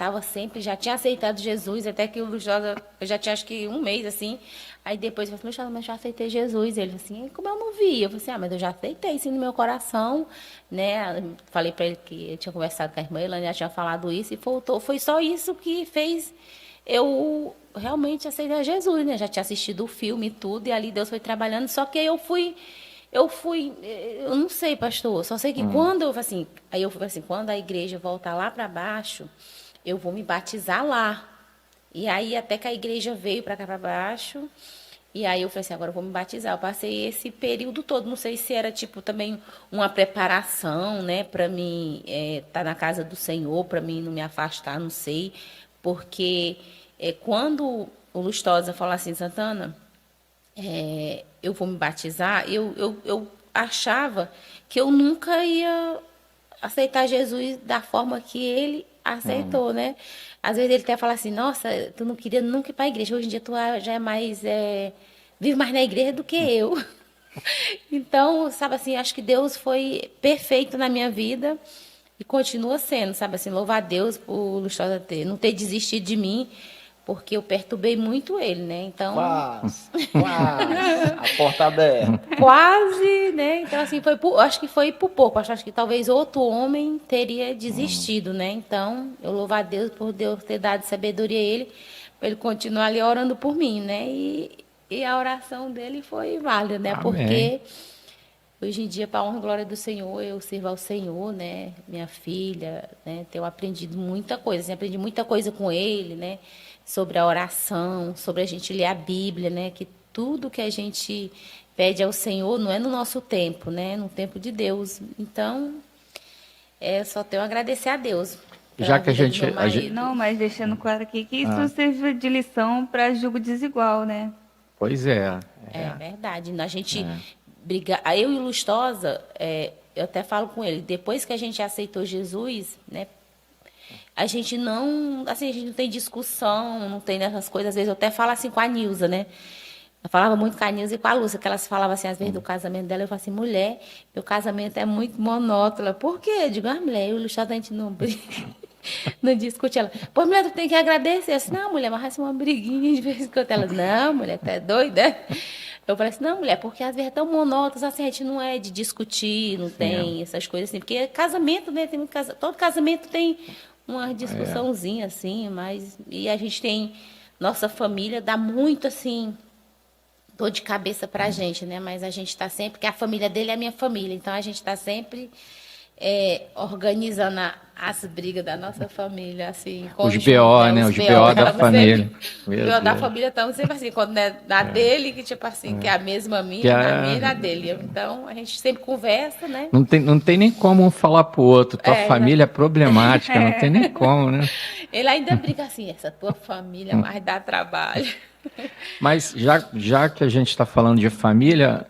D: já tinha aceitado Jesus, até que o Lujosa, eu já tinha acho que 1 mês, assim, aí depois eu falei, Lujosa, mas já aceitei Jesus, ele assim, como eu não via? Eu falei assim, mas eu já aceitei, sim, no meu coração, né, falei para ele que eu tinha conversado com a irmã, ela já tinha falado isso, e foi só isso que fez eu realmente aceitar Jesus, né, já tinha assistido o filme e tudo, e ali Deus foi trabalhando, só que eu não sei, pastor, só sei que quando eu falei assim, quando a igreja voltar lá para baixo, eu vou me batizar lá. E aí até que a igreja veio para cá para baixo, e aí eu falei assim, agora eu vou me batizar. Eu passei esse período todo, não sei se era tipo também uma preparação, né, para mim estar na casa do Senhor, para mim não me afastar, não sei, porque quando o Lustosa falou assim, Santana, eu vou me batizar, eu achava que eu nunca ia aceitar Jesus da forma que ele aceitou, né? Às vezes ele até fala assim, nossa, tu não queria nunca ir para a igreja, hoje em dia tu já é mais, vive mais na igreja do que eu. Então, sabe assim, acho que Deus foi perfeito na minha vida e continua sendo, sabe assim, louvar a Deus por Lustosa não ter desistido de mim, porque eu perturbei muito ele, né? Então,
C: Quase. A porta aberta.
D: quase, né? Então, assim, acho que foi por pouco. Acho que talvez outro homem teria desistido, né? Então, eu louvo a Deus por Deus ter dado sabedoria a ele, para ele continuar ali orando por mim, né? E a oração dele foi válida, né?
B: Amém.
D: Porque hoje em dia, para a honra e glória do Senhor, eu sirvo ao Senhor, né? Minha filha, né? Tenho aprendido muita coisa, assim, aprendi muita coisa com ele, né? Sobre a oração, sobre a gente ler a Bíblia, né? Que tudo que a gente pede ao Senhor não é no nosso tempo, né? No tempo de Deus. Então, só tenho a agradecer a Deus.
B: Já
D: pela
B: que a
D: vida do
B: gente-
D: meu
B: a gente-
D: marido.
A: Não, mas deixando claro aqui que isso serve de lição para julgo desigual, né?
B: Pois é.
D: É verdade. A gente briga. Eu e o Lustosa, eu até falo com ele, depois que a gente aceitou Jesus, né? A gente não, assim, a gente não tem discussão, não tem essas coisas. Às vezes eu até falo assim com a Nilza, né? Eu falava muito com a Nilza e com a Lúcia, que elas falavam assim, às vezes, do casamento dela. Eu falo assim, mulher, meu casamento é muito monótono. Por quê? Eu digo, mulher, eu e o Lustosa, a gente não briga. Não discute. Ela, pô, mulher, tu tem que agradecer. Eu disse, não, mulher, mas vai ser uma briguinha de vez em quando. Ela, não, mulher, tu é doida? Eu falei assim, não, mulher, porque às vezes é tão monótono, assim, a gente não é de discutir, não tem essas coisas assim. Porque casamento, né, tem muito todo casamento tem uma discussãozinha, assim, mas... E a gente tem... Nossa família dá muito, assim... dor de cabeça pra gente, né? Mas a gente tá sempre... Porque a família dele é a minha família. Então, a gente tá sempre organizando as brigas da nossa família, assim...
B: Os
D: conjunto,
B: BO, né? Os BO da
D: Estamos
B: família.
D: sempre- Os
B: Meu
D: BO da
B: Deus.
D: família estamos sempre assim. Quando é da dele, que tipo assim, que é a mesma minha,
B: Que é-
D: da minha e da dele. Então, a gente sempre conversa, né?
B: Não tem nem como um falar pro outro. Tua
D: É,
B: família é problemática, não tem nem como, né?
D: Ele ainda brinca assim, essa tua família mais dá trabalho.
B: Mas já que a gente está falando de família,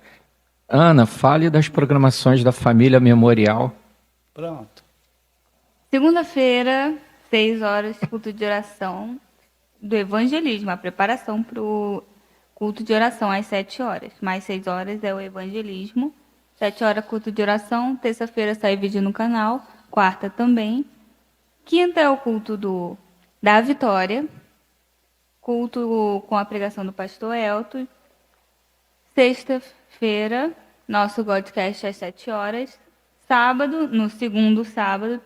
B: Ana, fale das programações da Família Memorial.
C: Pronto.
A: Segunda-feira, 6 horas, culto de oração do evangelismo, a preparação para o culto de oração às 7 horas. Mais 6 horas é o evangelismo. 7 horas, culto de oração. Terça-feira sai vídeo no canal. Quarta também. Quinta é o culto da Vitória. Culto com a pregação do pastor Elton. Sexta-feira, nosso Godcast às 7 horas. Sábado, no segundo sábado,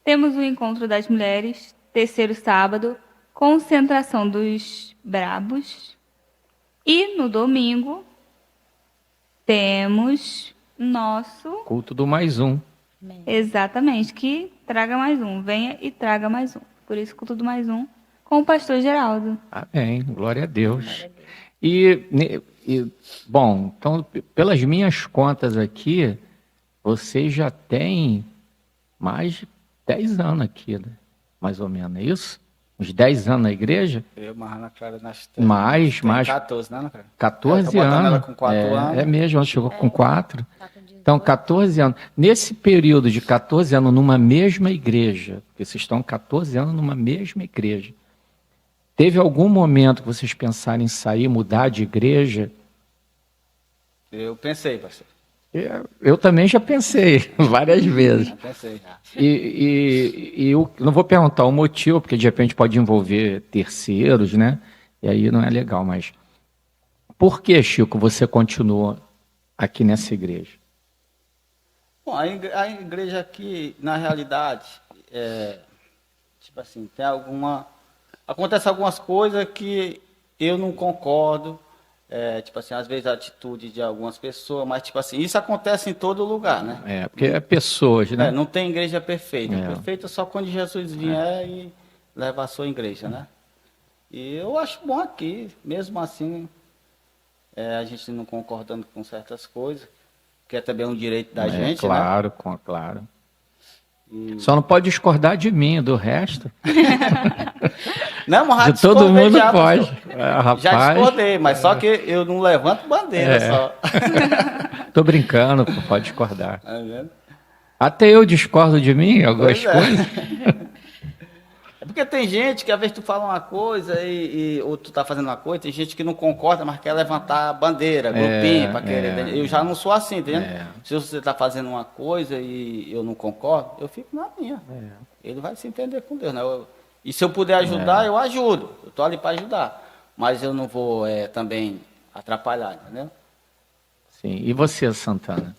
A: temos o Encontro das Mulheres. Terceiro sábado, concentração dos brabos. E no domingo, temos nosso...
B: Culto do mais um.
A: Exatamente, que traga mais um. Venha e traga mais um. Por isso, culto do mais um, com o pastor Geraldo.
B: Amém. Glória a Deus. Bom, então, pelas minhas contas aqui, você já tem mais de 10 anos aqui, né? Mais ou menos, é isso? Uns 10 anos na igreja?
C: Eu, mas Ana Clara, nós
B: Mais,
C: tem
B: mais.
C: 14, né, Ana Clara?
B: 14
C: Tá botando
B: anos.
C: ela com 4 anos.
B: É mesmo, ela chegou com 4.
D: Tá com 18.
B: Então, 14 anos. Nesse período de 14 anos numa mesma igreja, porque vocês estão 14 anos numa mesma igreja, teve algum momento que vocês pensaram em sair, mudar de igreja?
C: Eu pensei, pastor.
B: Eu também já pensei várias vezes.
C: Eu pensei já.
B: E eu não vou perguntar o motivo, porque de repente pode envolver terceiros, né? E aí não é legal, mas por que, Chico, você continua aqui nessa igreja?
C: Bom, a igreja aqui, na realidade, tipo assim, acontece algumas coisas que eu não concordo, tipo assim, às vezes a atitude de algumas pessoas, mas tipo assim, isso acontece em todo lugar, né?
B: Porque é pessoas, né?
C: Não tem igreja perfeita.
B: É.
C: Perfeita só quando Jesus vier e levar a sua igreja, né? E eu acho bom aqui, mesmo assim, a gente não concordando com certas coisas, que é também um direito da gente,
B: claro, claro. Só não pode discordar de mim, do resto.
C: Não, mas já
B: De todo
C: discordei
B: mundo
C: já,
B: pode.
C: pastor.
B: Rapaz,
C: Já discordei, mas só que eu não levanto bandeira só.
B: tô brincando, pode discordar.
C: Tá vendo?
B: Até eu discordo de mim, algumas
C: Pois é.
B: coisas.
C: É porque tem gente que às vezes tu fala uma coisa ou tu tá fazendo uma coisa, tem gente que não concorda, mas quer levantar a bandeira, grupinho, para querer. Eu já não sou assim, entendeu? Se você tá fazendo uma coisa e eu não concordo, eu fico na minha. Ele vai se entender com Deus, né? E se eu puder ajudar, eu ajudo. Eu estou ali para ajudar. Mas eu não vou também atrapalhar, entendeu?
B: Sim. E você, Santana?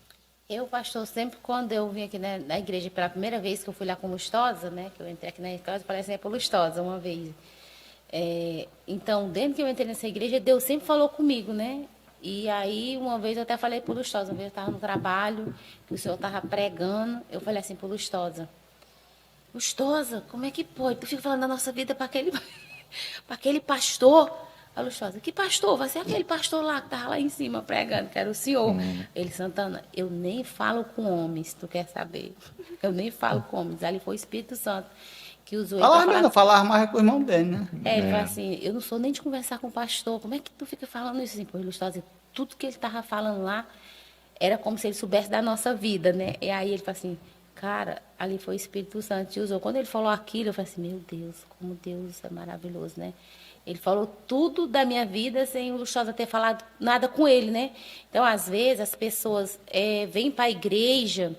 D: Eu, pastor, sempre quando eu vim aqui na igreja pela primeira vez que eu fui lá com Lustosa, né? Que eu entrei aqui na igreja, parece que é Lustosa uma vez. Então, dentro que eu entrei nessa igreja, Deus sempre falou comigo, né? E aí, uma vez eu até falei para o Lustosa, uma vez eu estava no trabalho, que o senhor estava pregando, eu falei assim para o Lustosa, Lustosa, como é que pode? Tu fica falando da nossa vida para aquele, para aquele pastor. A Lustosa, que pastor? Vai ser aquele pastor lá que estava lá em cima pregando, que era o senhor. Ele, Santana, eu nem falo com homens, tu quer saber? Eu nem falo com homens. Ali foi o Espírito Santo que usou ele
C: Falava
D: para
C: mesmo, falava mais com o irmão dele, né?
D: ele falou assim, eu não sou nem de conversar com o pastor, como é que tu fica falando isso assim? Pois Lustosa, tudo que ele estava falando lá era como se ele soubesse da nossa vida, né? E aí ele falou assim, cara, ali foi o Espírito Santo que usou. Quando ele falou aquilo, eu falei assim, meu Deus, como Deus é maravilhoso, né? Ele falou tudo da minha vida sem o Lustosa ter falado nada com ele, né? Então, às vezes, as pessoas vêm para a igreja,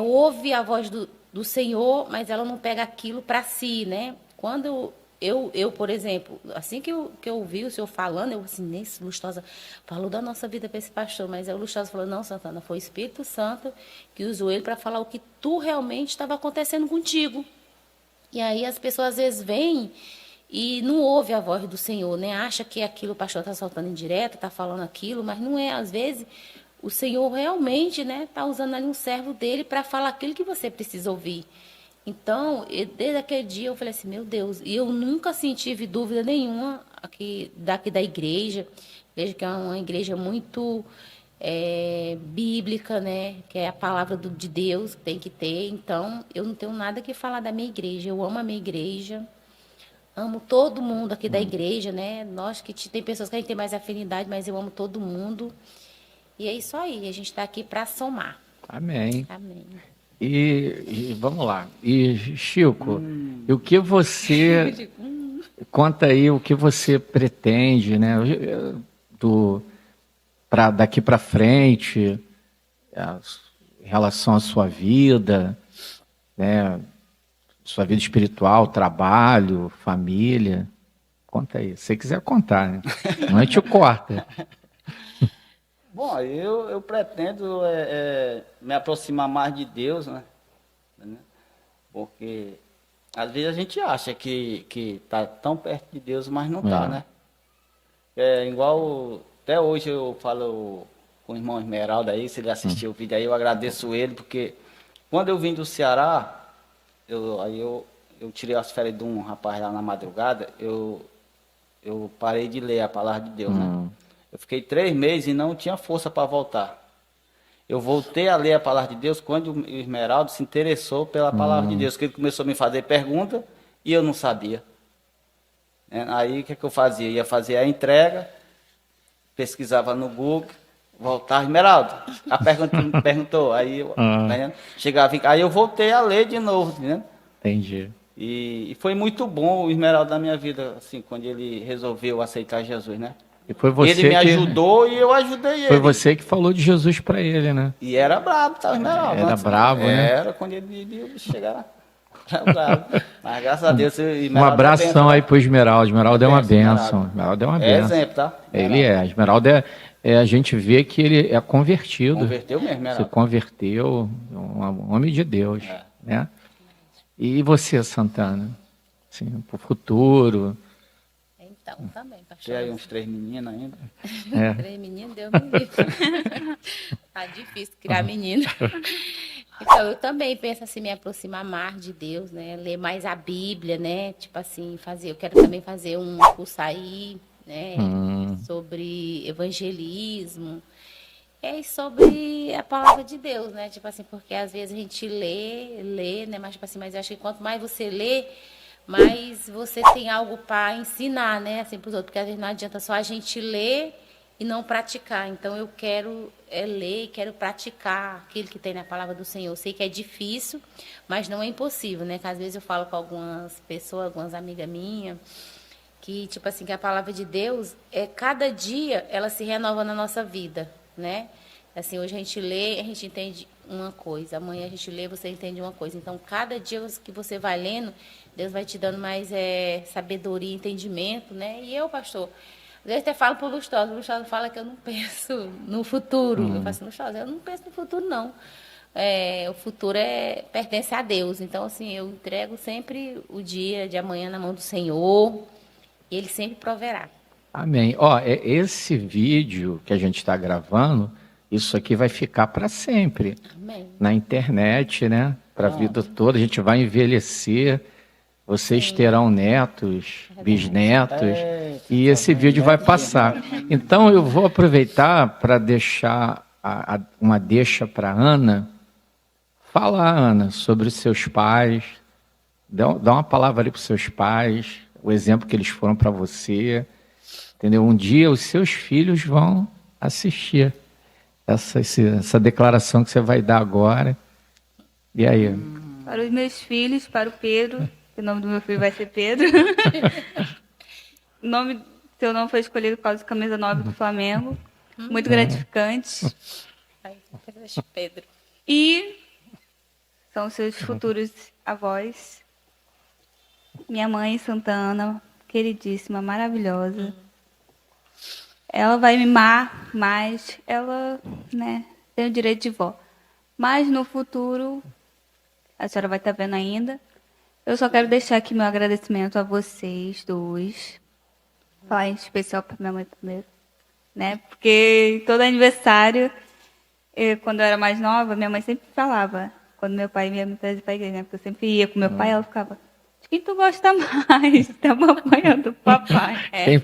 D: ouve a voz do Senhor, mas ela não pega aquilo para si, né? Quando eu, por exemplo, assim que eu ouvi o senhor falando, eu assim, nesse Lustosa falou da nossa vida para esse pastor, mas aí o Lustosa falou, não, Santana, foi o Espírito Santo que usou ele para falar o que tu realmente estava acontecendo contigo. E aí as pessoas às vezes vêm e não ouve a voz do Senhor, né? Acha que aquilo o pastor está soltando indireta, está falando aquilo, mas não é. Às vezes o Senhor realmente, né, está usando ali um servo dele para falar aquilo que você precisa ouvir. Então, desde aquele dia eu falei assim, meu Deus, e eu nunca assim, tive dúvida nenhuma daqui da igreja, veja que é uma igreja muito bíblica, né, que é a palavra de Deus que tem que ter. Então, eu não tenho nada que falar da minha igreja, eu amo a minha igreja, amo todo mundo aqui da igreja, né, nós que tem pessoas que a gente tem mais afinidade, mas eu amo todo mundo. E é isso aí, a gente está aqui para somar.
B: Amém.
D: Amém.
B: E vamos lá. E, Chico, e o que você... Conta aí o que você pretende, né? Daqui para frente, em relação à sua vida, né? Sua vida espiritual, trabalho, família. Conta aí. Se você quiser contar, né? Não é te corta.
C: Bom, eu pretendo me aproximar mais de Deus, né? Porque às vezes a gente acha que está tão perto de Deus, mas não está, né? Igual, até hoje eu falo com o irmão Esmeralda aí, se ele assistiu o vídeo aí, eu agradeço ele, porque quando eu vim do Ceará, eu tirei as férias de um rapaz lá na madrugada, eu parei de ler a palavra de Deus, né? Eu fiquei 3 meses e não tinha força para voltar. Eu voltei a ler a palavra de Deus quando o Esmeraldo se interessou pela palavra de Deus, que ele começou a me fazer pergunta e eu não sabia. Aí o que eu fazia? Ia fazer a entrega, pesquisava no Google, voltava, Esmeraldo, a pergunta me perguntou, aí eu chegava, aí eu voltei a ler de novo, né?
B: Entendi.
C: E foi muito bom o Esmeraldo na minha vida, assim, quando ele resolveu aceitar Jesus, né?
B: E foi você
C: ele me ajudou e eu ajudei ele.
B: Foi você que falou de Jesus para ele, né?
C: E era brabo, tá, Esmeralda?
B: Era brabo, né?
C: Era, quando ele viu o bicho chegar. Era brabo. Mas graças a Deus...
B: Um abração aí pro Esmeralda. Esmeralda é uma bênção. Esmeralda é uma bênção.
C: Exemplo, tá?
B: Ele é. Esmeralda a gente vê que ele é convertido.
C: Converteu mesmo, Esmeralda.
B: Se converteu, um homem de Deus, né? E você, Santana? Assim, pro futuro...
D: Então, também, pastor.
C: Tem aí uns 3 meninos ainda.
D: 3 meninos, Deus me livre. Tá difícil criar menino. Então, eu também penso assim, me aproximar mais de Deus, né? Ler mais a Bíblia, né? Tipo assim, eu quero também fazer um curso aí, né? Sobre evangelismo. Sobre a palavra de Deus, né? Tipo assim, porque às vezes a gente lê, né? Mas, tipo assim, mas eu acho que quanto mais você lê, mas você tem algo para ensinar, né, assim, para os outros, porque às vezes não adianta só a gente ler e não praticar. Então eu quero ler e quero praticar aquilo que tem na palavra do Senhor. Eu sei que é difícil, mas não é impossível, né? Que às vezes eu falo com algumas pessoas, algumas amigas minhas, que tipo assim, que a palavra de Deus cada dia ela se renova na nossa vida, né? Assim, hoje a gente lê, a gente entende uma coisa, amanhã a gente lê, você entende uma coisa. Então, cada dia que você vai lendo, Deus vai te dando mais sabedoria, entendimento, né? E eu, pastor, às vezes até falo para o Lustosa fala que eu não penso no futuro. Eu falo assim, Lustosa, eu não penso no futuro, não. O futuro pertence a Deus. Então, assim, eu entrego sempre o dia de amanhã na mão do Senhor, e Ele sempre proverá.
B: Amém. Esse vídeo que a gente está gravando, isso aqui vai ficar para sempre.
D: Amém.
B: Na internet, né? Para a vida toda, a gente vai envelhecer. Vocês terão netos, bisnetos, e esse vídeo vai passar. Então, eu vou aproveitar para deixar uma deixa para Ana. Fala, Ana, sobre os seus pais. Dá uma palavra ali para os seus pais, o exemplo que eles foram para você. Entendeu? Um dia os seus filhos vão assistir essa declaração que você vai dar agora. E aí?
A: Para os meus filhos, para o Pedro, que o nome do meu filho vai ser Pedro. Seu nome foi escolhido por causa da camisa 9 do Flamengo. Muito gratificante.
D: Pedro.
A: E são seus futuros avós. Minha mãe, Santa Ana, queridíssima, maravilhosa. Ela vai mimar, mas ela, né, tem o direito de vó. Mas no futuro, a senhora vai estar vendo ainda. Eu só quero deixar aqui meu agradecimento a vocês dois. Falar em especial para minha mãe primeiro, né? Porque todo aniversário, quando eu era mais nova, minha mãe sempre falava, quando meu pai ia me trazer para a igreja, né? Porque eu sempre ia com meu pai, ela ficava, de quem tu gosta mais? Estava apanhando o papai.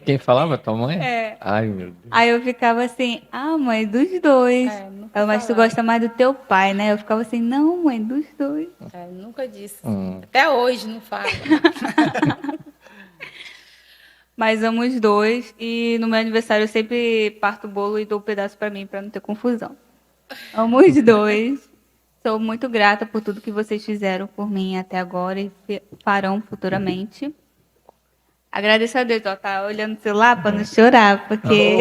B: Quem falava? Tua mãe? Ai, meu Deus.
A: Aí eu ficava assim, mãe, dos dois. Ela, mas tu gosta mais do teu pai, né? Eu ficava assim, não, mãe, dos dois.
D: Nunca disse. Até hoje não falo.
A: Mas amo os dois. E no meu aniversário eu sempre parto o bolo e dou um pedaço para mim, para não ter confusão. Amo os dois. Sou muito grata por tudo que vocês fizeram por mim até agora e farão futuramente. Agradeço a Deus, tá olhando o celular para não chorar, porque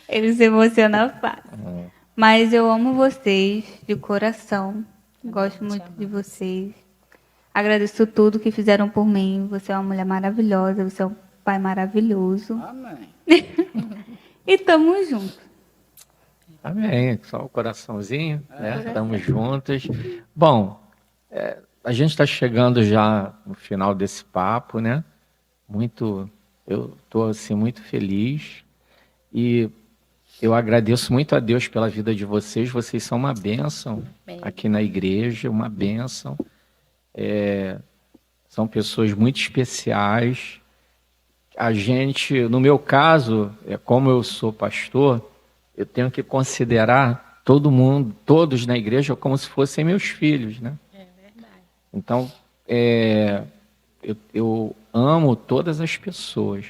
A: ele se emociona fácil. Mas eu amo vocês de coração. Gosto muito de vocês. Agradeço tudo que fizeram por mim. Você é uma mulher maravilhosa, você é um pai maravilhoso.
C: Amém.
A: E tamo junto.
B: Amém. Só o coraçãozinho, né? Estamos juntos. Bom, a gente está chegando já no final desse papo, né? Eu estou assim, muito feliz e eu agradeço muito a Deus pela vida de vocês. Vocês são uma bênção aqui na igreja, uma bênção. São pessoas muito especiais. A gente, no meu caso, como eu sou pastor, eu tenho que considerar todo mundo, todos na igreja, como se fossem meus filhos, né?
D: É verdade.
B: Então, eu amo todas as pessoas,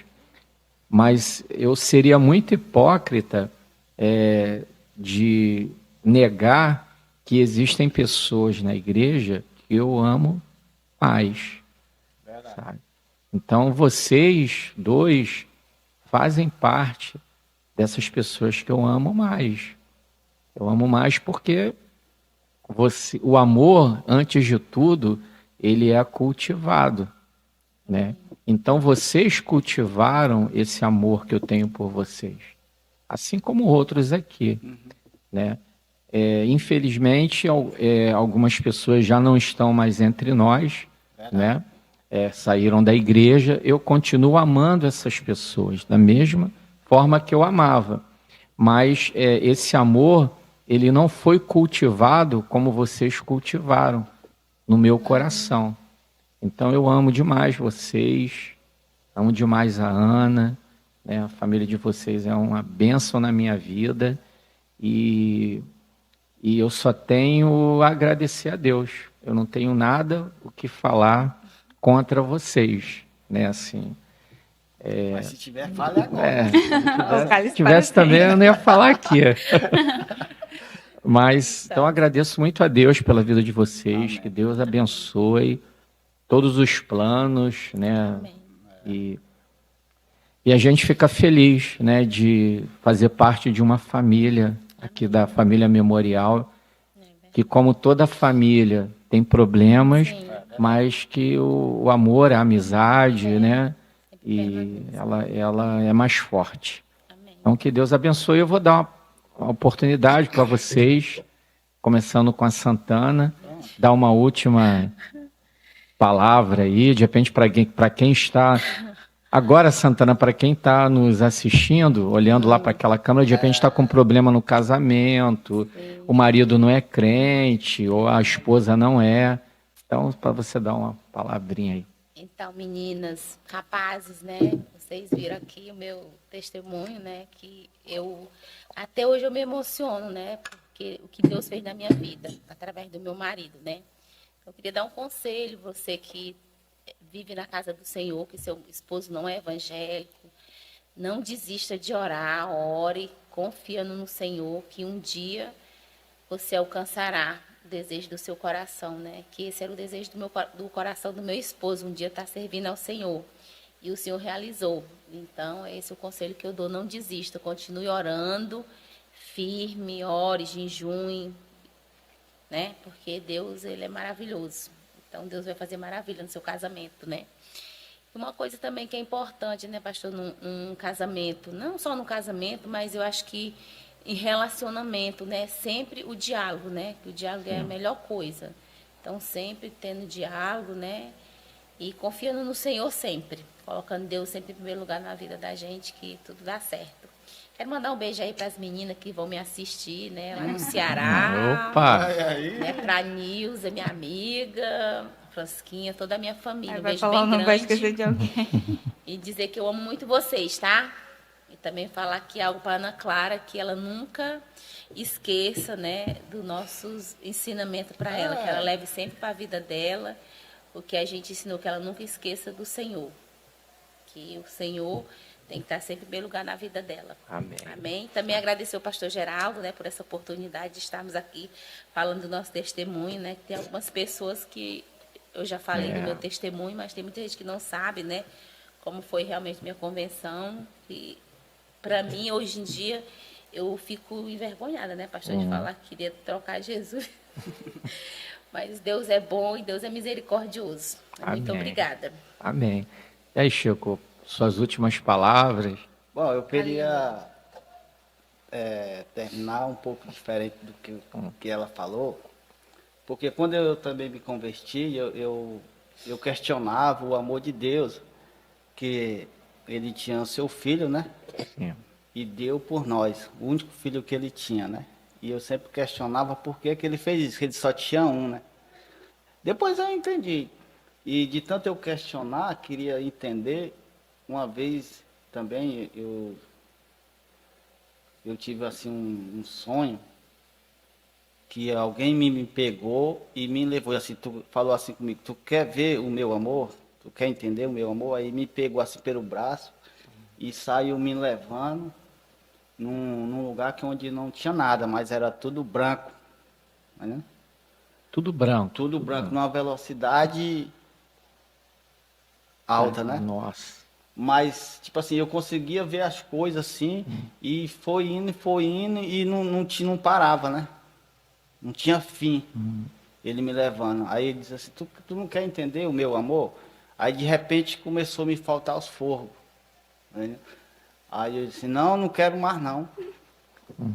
B: mas eu seria muito hipócrita de negar que existem pessoas na igreja que eu amo mais. Sabe? Então, vocês dois fazem parte dessas pessoas que eu amo mais. Eu amo mais porque o amor, antes de tudo, ele é cultivado, né? Então, vocês cultivaram esse amor que eu tenho por vocês, assim como outros aqui, né? Infelizmente, algumas pessoas já não estão mais entre nós, né? Saíram da igreja. Eu continuo amando essas pessoas da mesma forma que eu amava, mas esse amor, ele não foi cultivado como vocês cultivaram no meu coração. Então eu amo demais vocês, amo demais a Ana, né? A família de vocês é uma bênção na minha vida e eu só tenho a agradecer a Deus. Eu não tenho nada o que falar contra vocês, né? Assim.
C: Mas se tiver, fale agora.
B: Se tivesse também, eu não ia falar aqui. Mas, então, agradeço muito a Deus pela vida de vocês. Amém. Que Deus abençoe todos os planos, né? E a gente fica feliz, né, de fazer parte de uma família aqui da família Memorial, que como toda família tem problemas, mas que o amor, a amizade, né? E ela é mais forte. Então, que Deus abençoe. Eu vou dar uma oportunidade para vocês, começando com a Santana, dar uma última palavra aí, de repente, para quem está... Agora, Santana, para quem está nos assistindo, olhando lá para aquela câmera, de repente está com problema no casamento, o marido não é crente, ou a esposa não é. Então, para você dar uma palavrinha aí.
D: Então, meninas, rapazes, né? Vocês viram aqui o meu testemunho, né? Que até hoje eu me emociono, né? Porque o que Deus fez na minha vida, através do meu marido, né? Eu queria dar um conselho, você que vive na casa do Senhor, que seu esposo não é evangélico, não desista de orar, ore, confiando no Senhor, que um dia você alcançará o desejo do seu coração, né? Que esse era o desejo do coração do meu esposo, um dia estar servindo ao Senhor. E o Senhor realizou. Então, esse é o conselho que eu dou, não desista, continue orando, firme, ore, jejum, né? Porque Deus, ele é maravilhoso. Então, Deus vai fazer maravilha no seu casamento, né? Uma coisa também que é importante, né, pastor, num casamento, não só no casamento, mas eu acho que em relacionamento, né, sempre o diálogo, né, que o diálogo é a melhor coisa. Então, sempre tendo diálogo, né, e confiando no Senhor sempre, colocando Deus sempre em primeiro lugar na vida da gente, que tudo dá certo. Quero mandar um beijo aí para as meninas que vão me assistir, né, lá no Ceará.
B: Opa!
D: Né, para a Nilza, minha amiga, Fransquinha, toda a minha família. Um
A: Vai
D: beijo
A: falar,
D: bem
A: não vai
D: grande.
A: esquecer de alguém.
D: E dizer que eu amo muito vocês, tá? E também falar aqui algo para Ana Clara, que ela nunca esqueça, né, dos nossos ensinamentos para ela, que ela leve sempre para a vida dela, o que a gente ensinou, que ela nunca esqueça do Senhor. Que o Senhor tem que estar sempre em primeiro lugar na vida dela.
B: Amém.
D: Amém. Também agradecer ao pastor Geraldo, né, por essa oportunidade de estarmos aqui falando do nosso testemunho, né? Tem algumas pessoas que eu já falei do meu testemunho, mas tem muita gente que não sabe, né, como foi realmente minha convenção. E para mim, hoje em dia, eu fico envergonhada, né, pastor, de falar que queria trocar Jesus. Mas Deus é bom e Deus é misericordioso. Muito
B: Amém.
D: Obrigada.
B: Amém. E aí, Chico, suas últimas palavras?
C: Bom, eu queria terminar um pouco diferente do que ela falou, porque quando eu também me converti, eu questionava o amor de Deus, que ele tinha o seu filho, né?
B: Sim.
C: E deu por nós, o único filho que ele tinha, né? E eu sempre questionava por que ele fez isso, que ele só tinha um, né? Depois eu entendi. E de tanto eu questionar, queria entender. Uma vez também eu tive assim um sonho que alguém me pegou e me levou assim, falou assim comigo, tu quer ver o meu amor? Tu quer entender o meu amor? Aí me pegou assim pelo braço e saiu me levando num lugar onde não tinha nada, mas era tudo branco. Né?
B: Tudo branco.
C: Tudo branco, numa velocidade alta, né?
B: Nossa.
C: Mas, tipo assim, eu conseguia ver as coisas assim, e foi indo e não parava, né? Não tinha fim, ele me levando. Aí ele disse assim, tu não quer entender o meu amor? Aí de repente começou a me faltar os forros. Né? Aí eu disse, não quero mais não.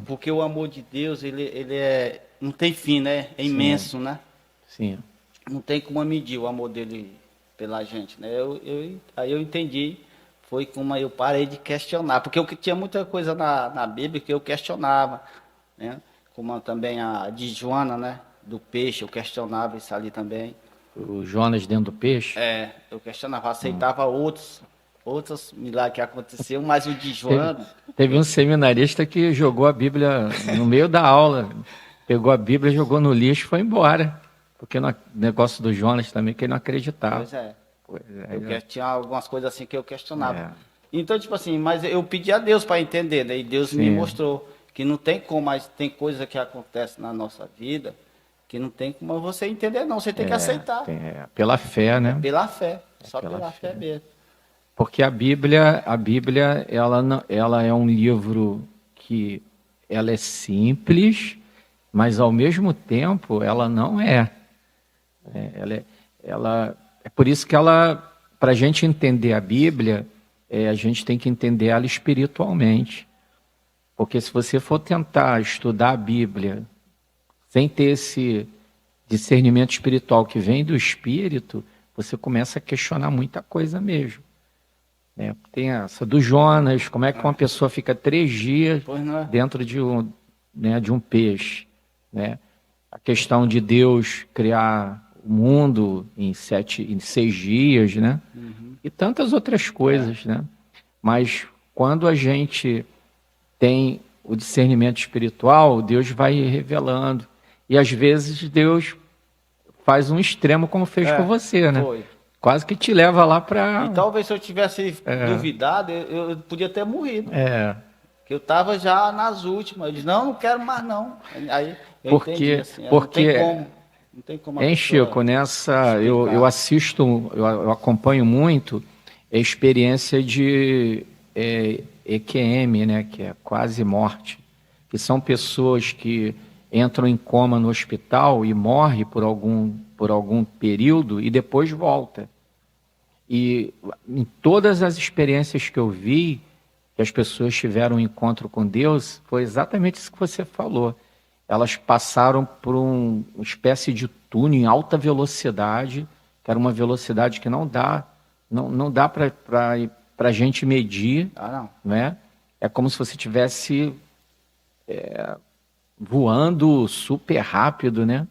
C: Porque o amor de Deus, ele não tem fim, né? É imenso, né?
B: Sim.
C: Não tem como medir o amor dele pela gente, né? Aí eu entendi, foi como eu parei de questionar, porque eu tinha muita coisa na Bíblia que eu questionava, né? Como também a de Joana, né? Do peixe, eu questionava isso ali também.
B: O Jonas dentro do peixe?
C: Eu questionava, aceitava outros milagres que aconteceram, mas o de Joana...
B: Teve um seminarista que jogou a Bíblia no meio da aula, pegou a Bíblia, jogou no lixo e foi embora. Porque no negócio do Jonas também, que ele não acreditava.
C: Pois é. Tinha algumas coisas assim que eu questionava. Então, tipo assim, mas eu pedi a Deus para entender, né? E Deus me mostrou que não tem como, mas tem coisa que acontece na nossa vida que não tem como você entender, não. Você tem que aceitar.
B: Pela fé, né?
C: Pela fé. Só pela fé mesmo.
B: Porque a Bíblia ela é um livro que ela é simples, mas ao mesmo tempo ela não é. É por isso que para a gente entender a Bíblia, a gente tem que entender ela espiritualmente. Porque se você for tentar estudar a Bíblia sem ter esse discernimento espiritual que vem do Espírito, você começa a questionar muita coisa mesmo. Tem essa do Jonas, como é que uma pessoa fica 3 dias dentro de um peixe, né? A questão de Deus criar o mundo em 6 dias, né? E tantas outras coisas, né? Mas quando a gente tem o discernimento espiritual, Deus vai revelando. E às vezes Deus faz um extremo como fez com você, né?
C: Foi.
B: Quase que te leva lá para...
C: E talvez se eu tivesse duvidado, eu podia ter morrido. Que eu estava já nas últimas. Eu disse, não quero mais não. Aí eu entendi, assim, não tem como a pessoa...
B: Chico, nessa... Eu assisto, eu acompanho muito a experiência de EQM, né? Que é quase morte. Que são pessoas que entram em coma no hospital e morrem por algum período e depois volta. E em todas as experiências que eu vi, que as pessoas tiveram um encontro com Deus, foi exatamente isso que você falou. Elas passaram por uma espécie de túnel em alta velocidade, que era uma velocidade que não dá para a gente medir.
C: Não.
B: Né? É como se você estivesse voando super rápido, né?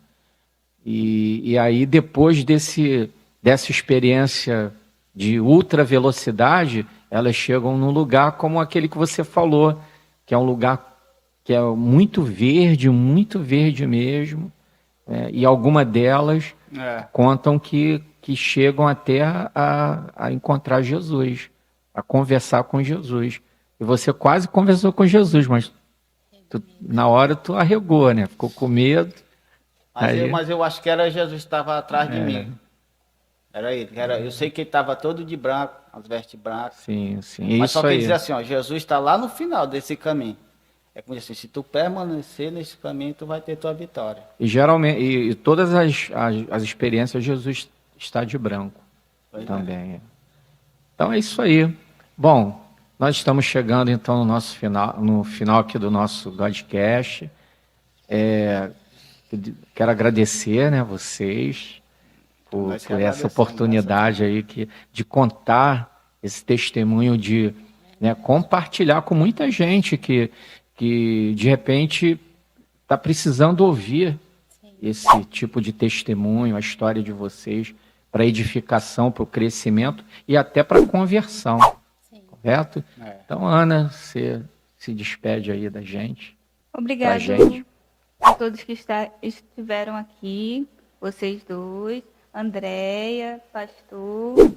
B: E aí, depois dessa experiência de ultra velocidade, elas chegam num lugar como aquele que você falou, que é um lugar que é muito verde mesmo, e alguma delas contam que chegam até a encontrar Jesus, a conversar com Jesus. E você quase conversou com Jesus, mas na hora tu arregou, né? Ficou com medo.
C: Mas eu acho que era Jesus que estava atrás de mim. Era ele. Eu sei que ele estava todo de branco, as vestes brancas.
B: Sim.
C: Mas
B: isso
C: só que ele
B: aí.
C: dizia assim, ó, Jesus está lá no final desse caminho. É como assim, se tu permanecer nesse caminho, tu vai ter tua vitória.
B: E geralmente, e todas as experiências, Jesus está de branco também. Então é isso aí. Bom, nós estamos chegando então no final aqui do nosso Godcast. Quero agradecer, né, vocês por essa oportunidade aí de contar esse testemunho, de compartilhar com muita gente que de repente está precisando ouvir esse tipo de testemunho, a história de vocês, para edificação, para o crescimento e até para conversão. Correto? Então, Ana, você se despede aí da gente.
A: Obrigada a todos que estiveram aqui, vocês dois, Andréia, pastor.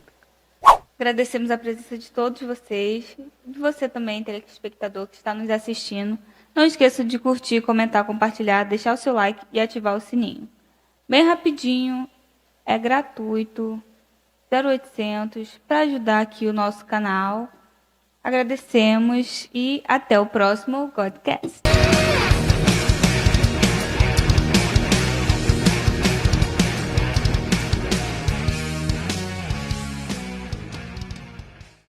A: Agradecemos a presença de todos vocês, de você também, telespectador que está nos assistindo. Não esqueça de curtir, comentar, compartilhar, deixar o seu like e ativar o sininho. Bem rapidinho, é gratuito, 0800, para ajudar aqui o nosso canal. Agradecemos e até o próximo Godcast.